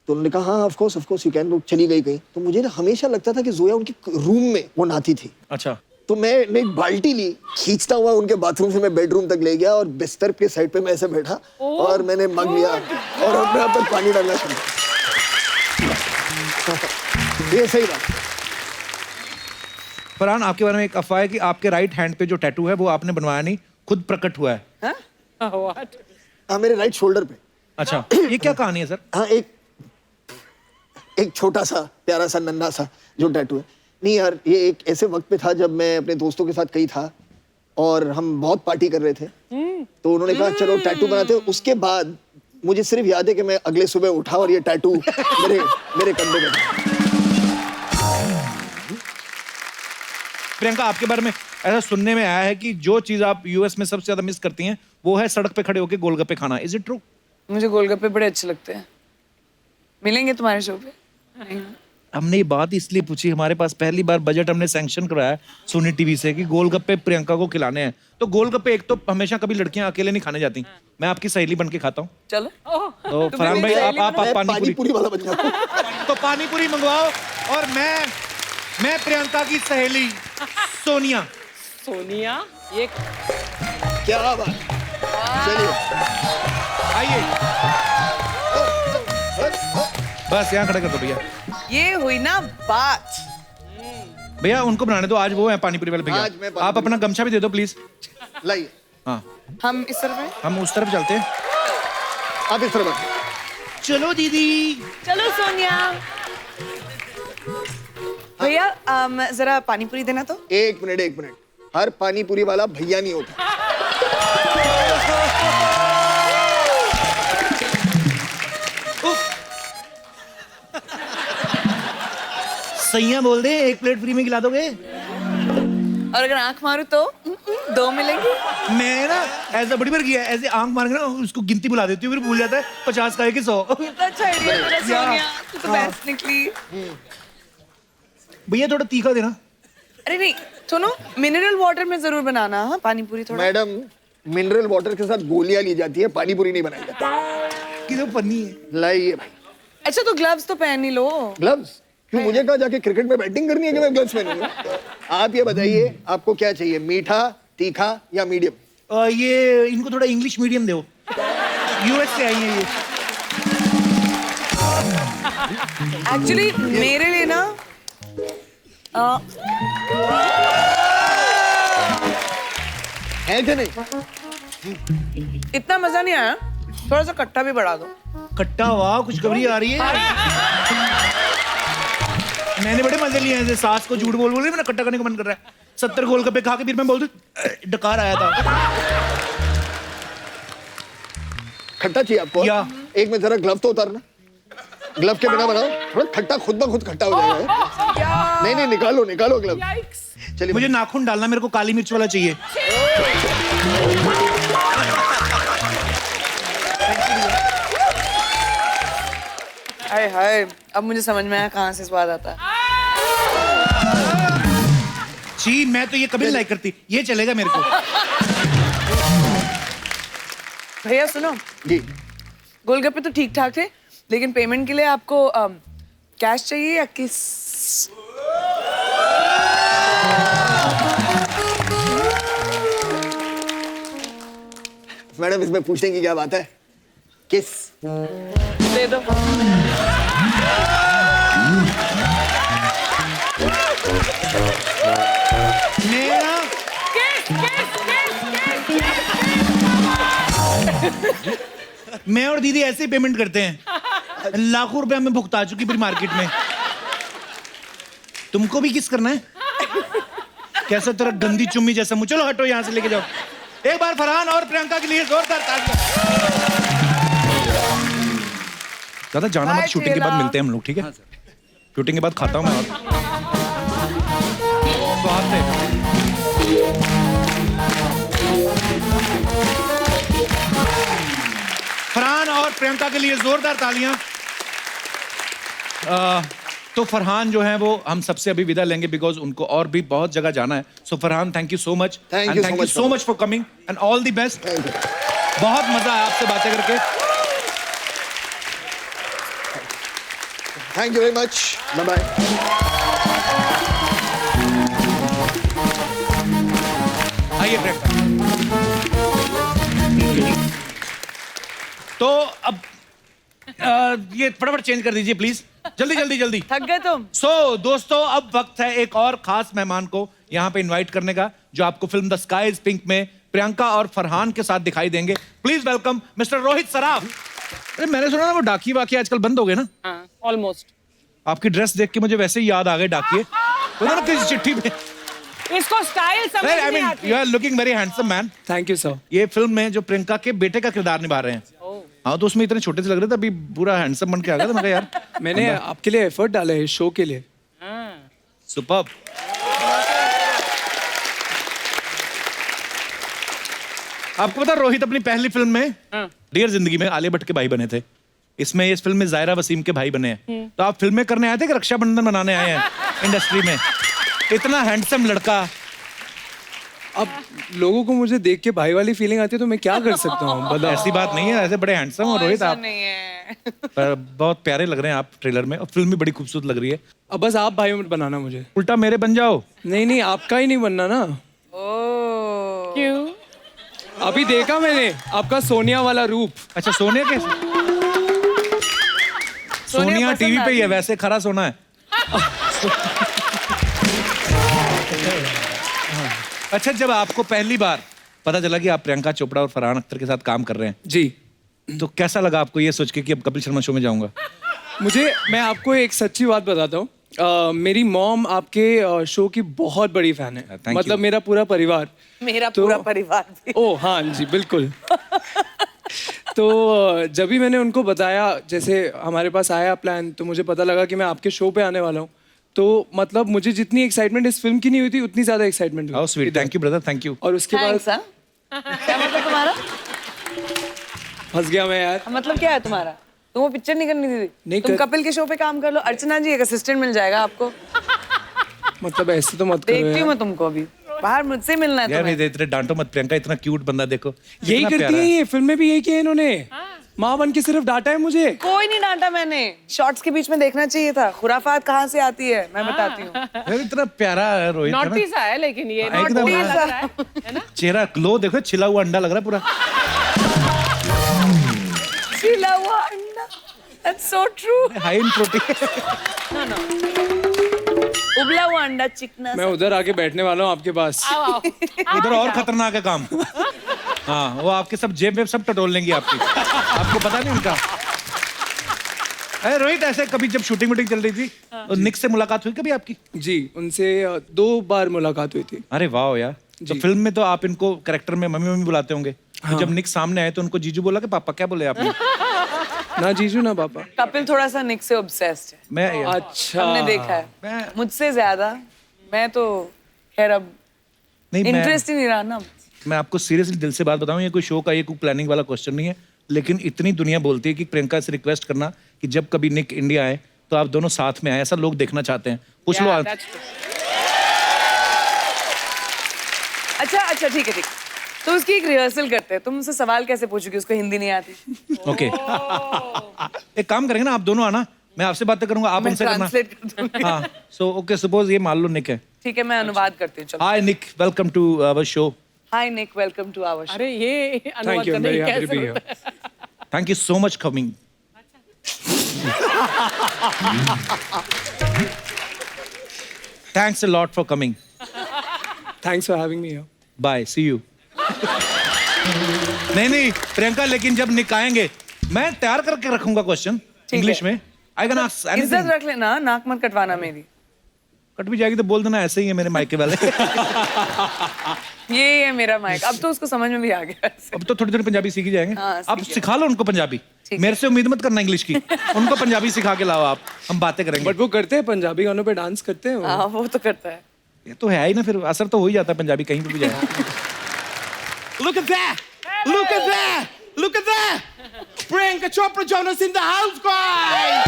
तो उन्होंने कहा हाँ ऑफ कोर्स यू कैन। वो चली गई कहीं, तो मुझे ना हमेशा लगता था कि जोया उनके रूम में वो नहाती थी। अच्छा। तो मैंने एक बाल्टी ली, खींचता हुआ उनके बाथरूम से मैं बेडरूम तक ले गया और बिस्तर के साइड पे मैं ऐसे बैठा और मैंने मग लिया और अपने आप पर पानी डालना शुरू किया। ये सही बात। फरहान, आपके बारे में एक अफवाह है कि आपके राइट हैंड पे जो टैटू है वो आपने बनवाया नहीं, खुद प्रकट हुआ है। हाँ, मेरे राइट शोल्डर पे। अच्छा, ये क्या कहानी है सर? हाँ, एक छोटा सा प्यारा सा नन्हा सा जो टैटू है। नहीं यार, ये एक ऐसे वक्त पे था जब मैं अपने दोस्तों के साथ कहीं था और हम बहुत पार्टी कर रहे थे, तो उन्होंने कहा चलो टैटू बनाते हैं। उसके बाद मुझे सिर्फ याद है कि मैं अगले सुबह उठा और ये टैटू मेरे कंधे पे था। प्रियंका, आपके बारे में ऐसा सुनने में आया है कि जो चीज आप यूएस में सबसे ज्यादा मिस करती हैं वो है सड़क पे खड़े होकर गोलगप्पे खाना। Is it true? मुझे गोलगप्पे बड़े अच्छे लगते हैं। मिलेंगे तुम्हारे शो पे? हमने ये बात इसलिए पूछी, हमारे पास पहली बार बजट हमने सैंक्शन कराया सोनी टीवी से कि गोलगप्पे प्रियंका को खिलाने हैं। तो गोलगप्पे एक तो हमेशा कभी लड़कियां अकेले नहीं खाने जाती, मैं आपकी सहेली बन के खाता हूँ। चलो। तो फरहान भाई, आप पानीपुरी वाला बन जाओ। तो पानीपुरी मंगवाओ और मैं प्रियंका की सहेली सोनिया। ये क्या बात। चलिए आइए, बस यहाँ खड़े कर दो भैया। ये हुई ना बात। भैया उनको बनाने दो, आज वो है पानीपुरी वाले भैया। आप अपना गमछा भी दे दो प्लीज। लाइए। हाँ, हम इस तरफ हैं? हम उस तरफ चलते हैं। आप इस तरफ। चलो दीदी। चलो सोनिया। भैया जरा पानीपुरी देना तो। एक मिनट, हर पानीपुरी वाला भैया नहीं होता। सैया बोल दे, एक प्लेट फ्री में खिला दोगे? और अगर आंख मारूं तो 2 मिलेंगे। मैं ना ऐसा बड़ी बार किया, ऐसे आंख मार के ना उसको गिनती बुला देती हूँ, फिर भूल जाता है 50 का है कि 100। कितना अच्छा आइडिया मेरा सोनिया, तू तो बेस्ट निकली। भैया थोड़ा तीखा देना। अरे नहीं, सुनो, मिनरल वाटर में जरूर बनाना। हाँ, पानीपुरी थोड़ा। मैडम, मिनरल वाटर के साथ गोलियां ली जाती है, पानीपुरी नहीं बनाई जाती। किधर पन्नी है? लाइए भाई। अच्छा तो ग्लव्स तो पहन ही लो। ग्लव्स क्यों? मुझे कहा जाके क्रिकेट में बैटिंग करनी है कि मैं ग्लव्स पहनूंगा? आप ये बताइए, आपको क्या चाहिए, मीठा, तीखा या मीडियम? ये इनको थोड़ा इंग्लिश मीडियम दो, यूएस से आई है ये। एक्चुअली मेरे लिए ना है कि नहीं? इतना मजा नहीं आया, थोड़ा सा खट्टा भी बढ़ा दो। खट्टा? वाह, खुशखबरी आ रही है। मैंने बड़े मजे लिए हैं, सास को झूठ बोल मेरा खट्टा करने का मन कर रहा है। 70 गोलगप्पे खा के फिर मैं बोल दूं डकार आया था। खट्टा चाहिए आपको? या एक में जरा ग्लव तो उतारना, ग्लव के बिना बनाओ, थोड़ा खट्टा खुद ब खुद खट्टा हो जाएगा। नहीं, निकालो ग्लव। चलिए, मुझे नाखून डालना, मेरे को काली मिर्च वाला चाहिए। हाय हाय, अब मुझे समझ में आया कहाँ से स्वाद आता है। जी, मैं तो ये कभी नहीं लाइक करती, ये चलेगा मेरे को। भैया सुनो जी, गोलगप्पे तो ठीक ठाक थे, लेकिन पेमेंट के लिए आपको कैश चाहिए या किस? मैडम इसमें पूछने की क्या बात है? किस दे दो। मैं और दीदी ऐसे ही पेमेंट करते हैं, लाखों रुपए हमें भुगता चुकी पूरी मार्केट में। तुमको भी किस करना है? कैसा तेरा गंदी चुम्मी जैसा मुंह। चलो हटो यहाँ से, लेके जाओ। एक बार फरहान और प्रियंका के लिए जोरदार तालियां। ज्यादा जाना मत, शूटिंग के बाद मिलते हैं हम लोग, ठीक है? शूटिंग के बाद खाता हूँ मैं। स्वाद है। फरहान और प्रियंका के लिए जोरदार तालियां। तो फरहान जो है वो हम सबसे अभी विदा लेंगे, बिकॉज उनको और भी बहुत जगह जाना है। So Farhan, thank you so much, thank you so much for coming and all the best. बहुत मजा आया आपसे बातें करके। Thank you very much, bye bye. आइए प्रियंका। तो अब ये फटाफट चेंज कर दीजिए प्लीज, जल्दी जल्दी जल्दी। थक गए तुम? दोस्तों अब वक्त है एक और खास मेहमान को यहाँ पे इनवाइट करने का, जो आपको film the sky is pink में प्रियंका और फरहान के साथ दिखाई देंगे। Please welcome mister Rohit Saraf. अरे मैंने सुना ना वो डाकिए वाकिए आजकल बंद हो गए ना? हाँ, ऑलमोस्ट। आपकी ड्रेस देख के मुझे वैसे ही याद आ गए डाकिए। तो ना किसी चिट्ठी में इसको स्टाइल समझ नहीं आती। You are looking very handsome man. Thank you sir. ये फिल्म में जो प्रियंका के बेटे का किरदार निभा रहे हैं। हाँ, तो उसमें इतने छोटे से लग रहे थे, अभी पूरा हैंडसम बन के आ गया था। मैं यार मैंने आपके लिए एफर्ट डाला है शो के लिए। सुपर्ब। आपको पता रोहित अपनी पहली फिल्म में डियर जिंदगी में आलिया भट्ट के भाई बने थे। इसमें इस फिल्म में जायरा वसीम के भाई बने हैं। तो आप फिल्में करने आए थे कि रक्षाबंधन मनाने आए हैं इंडस्ट्री में? इतना हैंडसम लड़का। अब लोगों को मुझे देख के भाई वाली फीलिंग आती है तो मैं क्या कर सकता हूँ, बताओ। ऐसी बात नहीं है, ऐसे बड़े हैंडसम हो रोहित आप। नहीं है। पर बहुत प्यारे लग रहे हैं आप ट्रेलर में, और फिल्म भी बड़ी खूबसूरत लग रही है। अब बस आप भाई मत बनाना मुझे। उल्टा मेरे बन जाओ। नहीं, आपका ही नहीं बनना ना। क्यों? अभी देखा मैंने आपका सोनिया वाला रूप। अच्छा, सोनिया के सोनिया टीवी पे ही है, वैसे खरा सोना है। अच्छा, जब आपको पहली बार पता चला कि आप प्रियंका चोपड़ा और फरहान अख्तर के साथ काम कर रहे हैं जी, तो कैसा लगा आपको ये सोच के कि अब कपिल शर्मा शो में जाऊंगा? मैं आपको एक सच्ची बात बताता हूँ। मेरी मॉम आपके शो की बहुत बड़ी फैन है। मतलब मेरा पूरा परिवार। मेरा पूरा परिवार भी। ओ हाँ जी, बिल्कुल। तो जब भी मैंने उनको बताया, जैसे हमारे पास आया प्लान, तो मुझे पता लगा कि मैं आपके शो पे आने वाला हूँ, तो मतलब मुझे जितनी एक्साइटमेंट इस फिल्म की नहीं हुई थी उतनी ज्यादा एक्साइटमेंट हुई। How sweet, thank you brother, thank you. और उसके बाद क्या मतलब तुम्हारा? फंस गया मैं यार। मतलब क्या है तुम्हारा? तुम वो पिक्चर नहीं करनी थी? नहीं तुम कर... कपिल के शो पे काम कर लो। अर्चना जी एक असिस्टेंट मिल जाएगा आपको। मतलब ऐसे तो मत करो। देखती हूँ मैं तुमको अभी। बाहर मुझसे मिलना है तुम्हें। इतने डांटो मत प्रियंका, इतना क्यूट बंदा देखो। यही करती है ये, फिल्म में भी यही किया इन्होंने। माँ बन के सिर्फ डांटा है मुझे। कोई नहीं डांटा मैंने। शॉर्ट्स के बीच में देखना चाहिए था। खुराफात कहाँ से आती है मैं बताती हूँ। इतना प्यारा है रोहित। नॉटी सा है लेकिन ये नॉटी सा है ना? चेहरा ग्लो देखो, छिला हुआ अंडा लग रहा है पूरा। छिला हुआ अंडा। That's so true. High in protein. उबला हुआ अंडा, चिकना। मैं उधर आके बैठने वाला हूँ आपके पास। उधर और खतरनाक है काम। हाँ, वो आपके सब जेब में सब टटोल लेंगी आपकी। आपको पता नहीं उनका। अरे रोहित, ऐसे कभी जब शूटिंग वूटिंग चल रही थी तो निक से मुलाकात हुई कभी आपकी? जी, उनसे 2 बार मुलाकात हुई थी। अरे वाह यार। तो फिल्म में तो आप इनको कैरेक्टर में मम्मी मम्मी बुलाते होंगे। तो जब निक सामने आए तो उनको जीजू बोला कि पापा? क्या बोले आपने? ना जीजू ना पापा। कपिल थोड़ा सा निक से ऑब्सेस्ड है। मैं अच्छा, हमने देखा है मुझसे ज्यादा। मैं तो खैर अब इंटरेस्ट ही नहीं रहा ना। मैं आपको सीरियसली दिल से बात बताऊं, ये कोई शो का ये कोई प्लानिंग वाला क्वेश्चन नहीं है, लेकिन इतनी दुनिया बोलती है कि प्रियंका से रिक्वेस्ट करना कि जब कभी निक इंडिया आए तो आप दोनों साथ में आए। ऐसा लोग देखना चाहते हैं। पूछ लो आप। अच्छा ठीक है। तो उसकी एक रिहर्सल करते हैं। तुम मुझसे सवाल कैसे पूछोगी? उसको हिंदी नहीं आती। ओके, एक काम करेंगे ना, आप दोनों आना, मैं आपसे बातें करूंगा, आप उनसे करना। हाँ, सो ओके, सपोज ये मान लो निक है। ठीक है, मैं अनुवाद करती हूँ। Hi Nick, welcome to our show. Hi Nick, welcome to our show. अरे ये अनुवाद करने की कैसे होता है? Thank you so much coming. Thanks a lot for coming. Thanks for having me here. Bye, see you. नहीं प्रियंका, लेकिन जब निक आएंगे मैं तैयार करके रखूंगा क्वेश्चन इंग्लिश में। I can ask anything. इज्जत रख लेना, नाक मत कटवाना मेरी। कट भी जाएगी तो बोल देना ऐसे ही है मेरे मायके वाले। ये है मेरा माइक। अब तो उसको समझ में भी आ गया। अब तो थोड़ी थोड़ी पंजाबी सीख ही जाएंगे। हाँ, अब सिखा लो उनको पंजाबी। मेरे से उम्मीद मत करना इंग्लिश की। उनको पंजाबी सिखा के लाओ आप, हम बातें करेंगे। बट वो करते हैं, पंजाबी गानों पे डांस करते हैं। हाँ, वो तो करता है। ये तो है ही ना, फिर असर तो हो ही जाता है पंजाबी कहीं पे भी जाए। Look at that! Look at that! Look at that! Priyanka Chopra Jonas in the house, guys!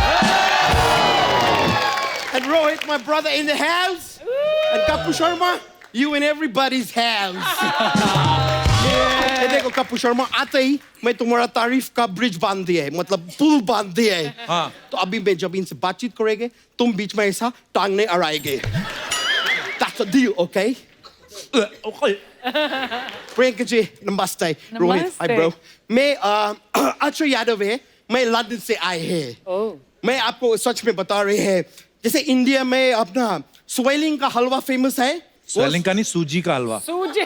And Rohit, my brother, in the house. And Kapu Sharma, you in everybody's house. ये देखो कपूर शर्मा, आते ही मैं तुम्हारा तारीफ का ब्रिज बांध दिया है, मतलब पुल बांध दिया है। हाँ। तो अभी मैं जब इनसे बातचीत करेंगे, तुम बीच में ऐसा टांगने अड़ाएंगे। That's a deal, okay? Priyanka ji नमस्ते। Rohit hi bro. मैं अक्षय यादव है, मैं लंदन से आए हैं। मैं आपको सच में बता रहे हैं, जैसे इंडिया में अपना स्वेलिंग का हलवा फेमस है। स्वेलिंग का नहीं, सूजी का हलवा। सूजी।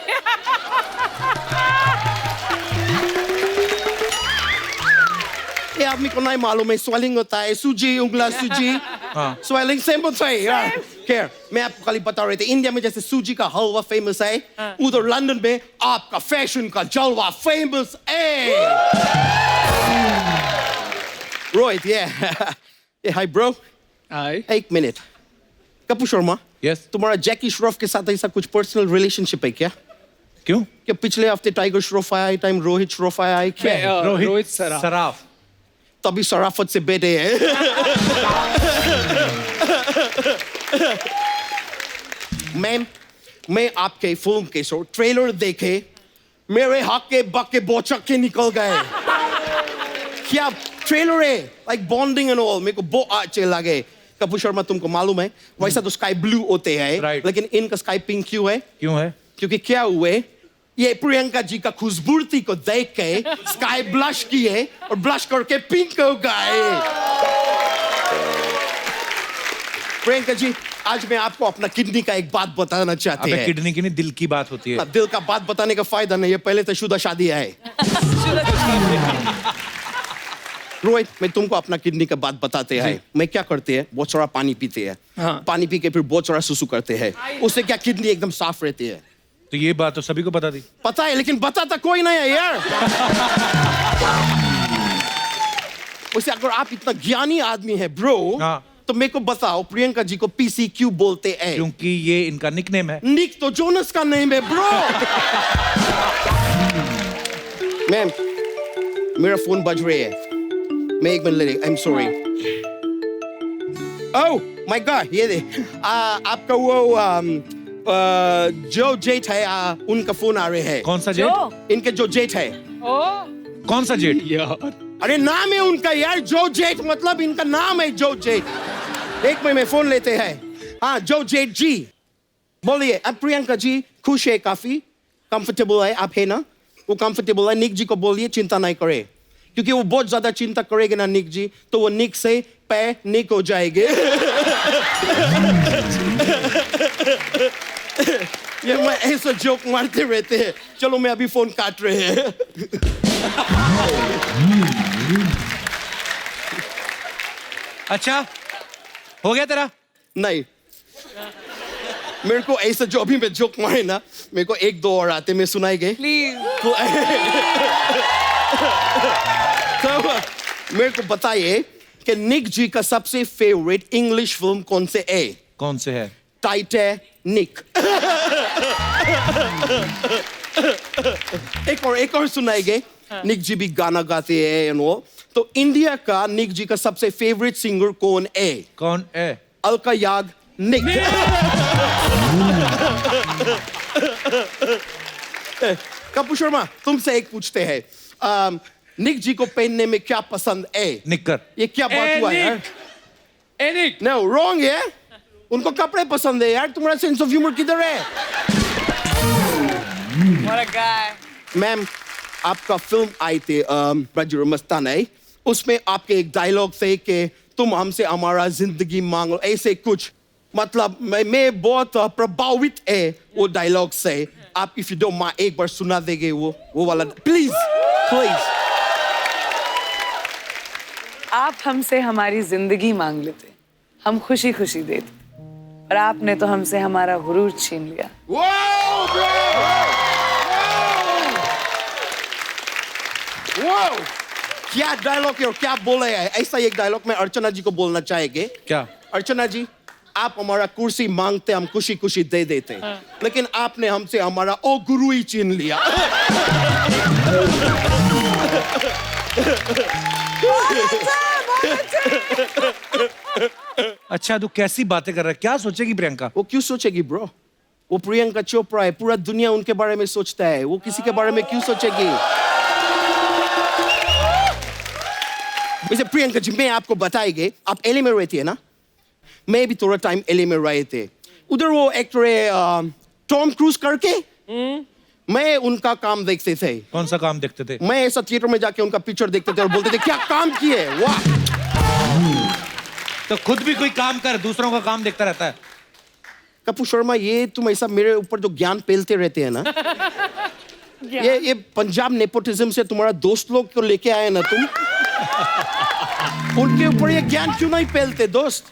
ये आदमी को नहीं मालूम है, स्वेलिंग होता है सूजी, उंगला सूजी। हाँ। स्वेलिंग सेम होता है यार। खैर, मैं आपको खाली बता रहे थे, इंडिया में जैसे सूजी का हलवा फेमस है, उधर लंदन में आपका फैशन का जलवा फेमस है। रोहित, ये हाय ब्रो। हाय। एक मिनट, कपूर शर्मा। यस। तुम्हारा जैकी श्रॉफ के साथ ऐसा कुछ पर्सनल रिलेशनशिप है क्या? क्यों? क्या पिछले हफ्ते टाइगर श्रॉफ आया, टाइम रोहित श्रॉफ आया है क्या? रोहित सराफ। तभी शराफत से बेटे हैं। मैं आपके फिल्म के ट्रेलर देखे, मेरे हक बक्के बोचक के निकल गए। क्या ट्रेलर है, लाइक बॉन्डिंग एंड ऑल, मेरे को बहुत अच्छे लगे। कपूर शर्मा तुमको मालूम है, वैसा तो स्काई ब्लू होते हैं, लेकिन इनका स्काई पिंक क्यों है? क्यों है? क्योंकि क्या हुए, ये प्रियंका जी का खूबसूरती को देख के स्काई ब्लश किए और ब्लश करके पिंक हो गए। प्रियंका जी, आज मैं आपको अपना किडनी का एक बात बताना चाहते हैं। किडनी की नहीं, दिल की बात होती है। दिल का बात बताने का फायदा नहीं है, पहले तो शुदा शादी है। रोहित, मैं तुमको अपना किडनी का बात बताते हैं। मैं क्या करते हैं, बहुत सारा पानी पीते हैं। हाँ। पानी पी के फिर बहुत सारा सुसु करते हैं, उससे क्या किडनी एकदम साफ रहती है। तो ये बात तो सभी को पता थी। पता है, लेकिन बताता कोई नहीं है यार। वैसे अगर आप इतना ज्ञानी आदमी है ब्रो, तो मेरे को बताओ प्रियंका जी को पीसी क्यों बोलते हैं? क्योंकि ये इनका निकनेम है। निक तो जोनस का नेम है ब्रो। मैम, मेरा फोन बज रहा है, मैं एक मिनट ले I am sorry. Oh my God, ये दे आपका वो जो जेठ है, उनका फोन आ रहे हैं। कौन सा जेठ? इनके जो जेठ है। कौन सा जेठ? यार, अरे नाम है उनका यार, जो जेठ, मतलब इनका नाम है जो जेठ। एक मिनट में फोन लेते हैं। हाँ, जो जेठ जी बोलिए। अब प्रियंका जी खुश है, काफी कंफर्टेबल है, आप है ना? वो कंफर्टेबल है। निक जी को बोलिए चिंता नहीं करे, क्योंकि वो बहुत ज्यादा चिंता करेंगे ना निक जी, तो वो निक से पैनिक हो जाएंगे। ये मैं ऐसा जोक मारते रहते हैं। चलो, मैं अभी फोन काट रहे हैं। अच्छा, हो गया तेरा? नहीं, मेरे को ऐसा जो अभी मैं जोक मारे ना, मेरे को एक दो और आते, मैं सुनाएंगे प्लीज। तो मेरे को बताइए कि निक जी का सबसे फेवरेट इंग्लिश फिल्म कौन से है? कौन से है? टाइटैनिक। एक और सुनाएंगे। निक जी भी गाना गाते हैं एंड ऑल। तो इंडिया का निक जी का सबसे फेवरेट सिंगर कौन है? कौन है? अलका याग्निक। कपूर शर्मा, तुमसे एक पूछते हैं, निक जी को पहनने में क्या पसंद है? निक्कर। ये क्या बात हुआ यार? एनिक। नो, रॉन्ग है। उनको कपड़े पसंद है यार। तुम्हारा सेंस ऑफ ह्यूमर किधर है? What a guy. मैम, आपका फिल्म आई थी ब्रजर मस्ताना, उसमें आपके एक डायलॉग थे कि तुम हमसे हमारा जिंदगी मांग लो, ऐसे कुछ। मतलब मैं बहुत प्रभावित है वो डायलॉग से। आप इफ यू डोंट माइंड एक बार सुना देंगे वो वाला, प्लीज प्लीज। आप हमसे हमारी जिंदगी मांग लेते, हम खुशी खुशी देते, और आपने तो हमसे हमारा गुरूर छीन लिया। क्या डायलॉग है और क्या बोला है? ऐसा एक डायलॉग में अर्चना जी को बोलना चाहेंगे। क्या? अर्चना जी, आप हमारा कुर्सी मांगते, हम खुशी खुशी दे देते, लेकिन आपने हमसे हमारा ओ गुरु ही छीन लिया। अच्छा, तू कैसी बातें कर रहा है? क्या सोचेगी प्रियंका? वो क्यों सोचेगी ब्रो? वो प्रियंका चोपड़ा है, पूरा दुनिया उनके बारे में सोचता है, वो किसी के बारे में क्यों सोचेगी? वैसे प्रियंका जी, मैं आपको बताएंगे, आप एलए में रहती है ना? मैं भी थोड़ा टाइम एलए में रहे थे। उधर वो एक्टर है टॉम क्रूज करके, मैं उनका काम देखते थे। कौन सा काम देखते थे? मैं ऐसा थिएटर में जाके उनका पिक्चर देखते थे और बोलते थे क्या काम किए, वाह। तो खुद भी कोई काम कर, दूसरों का काम देखता रहता है। कपूर शर्मा, ये तुम ऐसा मेरे ऊपर जो ज्ञान पेलते रहते हैं ना, ये पंजाब नेपोटिज्म से तुम्हारा दोस्त लोग को लेके आए ना तुम, उनके ऊपर ये ज्ञान क्यों नहीं पेलते दोस्त?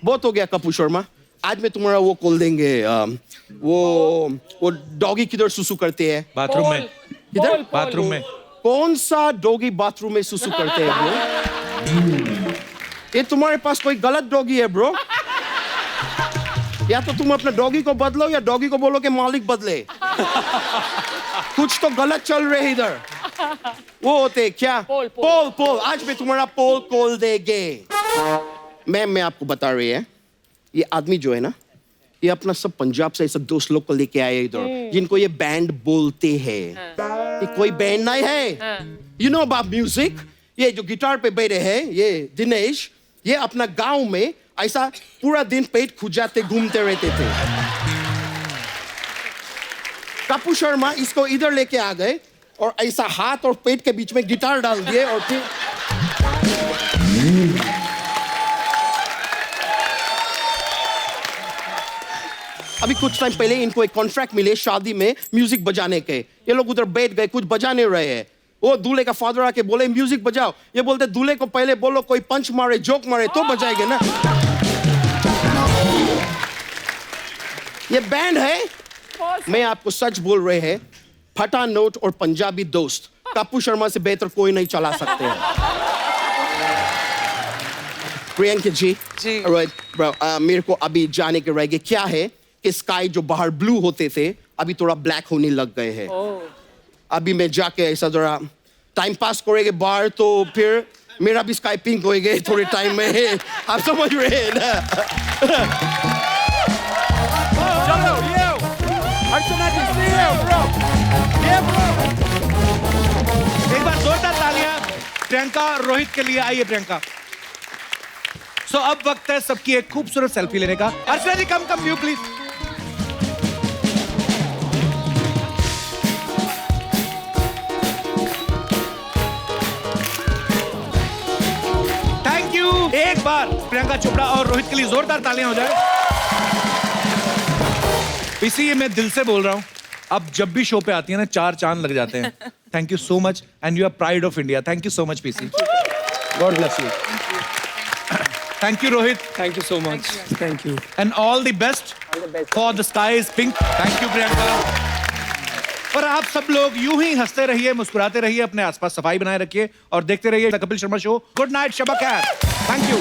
बहुत हो गया कपूर शर्मा, आज मैं तुम्हारा वो खोल देंगे, वो डॉगी किधर सुसु करते हैं? बाथरूम में। किधर? बाथरूम में। कौन सा डॉगी बाथरूम में सुसु करते हैं ब्रो? ये तुम्हारे पास कोई गलत डॉगी है ब्रो। या तो तुम अपने डॉगी को बदलो या डॉगी को बोलो कि मालिक बदले। कुछ तो गलत चल रहे है इधर। वो होते क्या? पोल। आज मैं तुम्हारा पोल खोल देंगे। मैम, मैं आपको बता रही है, ये आदमी जो है ना, ये अपना सब पंजाब से ऐसे दोस्त लोग को लेके आए इधर, जिनको ये बैंड बोलते हैं। ये कोई बैंड नहीं है। You know about music? ये जो गिटार पे बैठे हैं, ये दिनेश, ये अपना गांव में ऐसा पूरा दिन पेट खुजाते घूमते रहते थे। कपूर शर्मा इसको इधर लेके आ गए और ऐसा हाथ और पेट के बीच में गिटार डाल दिए और फिर अभी कुछ टाइम पहले इनको एक कॉन्ट्रैक्ट मिले शादी में म्यूजिक बजाने के। ये लोग उधर बैठ गए, कुछ बजा नहीं रहे हैं। वो दूल्हे का फादर आके बोले म्यूजिक बजाओ। ये बोलते दूल्हे को पहले बोलो कोई पंच मारे, जोक मारे तो बजाएंगे ना। ये बैंड है। मैं आपको सच बोल रहे हैं, फटा नोट और पंजाबी दोस्त कपूर शर्मा से बेहतर कोई नहीं चला सकते हैं। प्रियंका जी, ब्रो, मेरे को अभी जाने के रहेंगे। क्या है कि स्काई जो बाहर ब्लू होते थे अभी थोड़ा ब्लैक होने लग गए हैं। अभी मैं जाके ऐसा जरा टाइम पास करेंगे बाहर, तो फिर मेरा भी स्काई पिंक होएगा थोड़े टाइम में। आप समझ रहे हैं ना? चलो ये अर्चना जी, एक बार जोरदार तालियां प्रियंका और रोहित के लिए। आइए प्रियंका। सो अब वक्त है सबकी एक खूबसूरत सेल्फी लेने का। अर्चना जी कम व्यू प्लीज। Thank you. एक बार प्रियंका चोपड़ा और रोहित के लिए जोरदार तालियां हो जाए। इसी मैं दिल से बोल रहा हूं, अब जब भी शो पे आती है ना 4 चांद लग जाते हैं। Thank you so much and you are pride of India. Thank you so much PC. God bless you. Thank you, Rohit. Thank you so much. Thank you. And all the best for The Sky is Pink. Thank you, Priyanka. और आप सब लोग यूं ही हंसते रहिए, मुस्कुराते रहिए, अपने आसपास सफाई बनाए रखिए और देखते रहिए the Kapil Sharma show. Good night, शबा खैर। Thank you.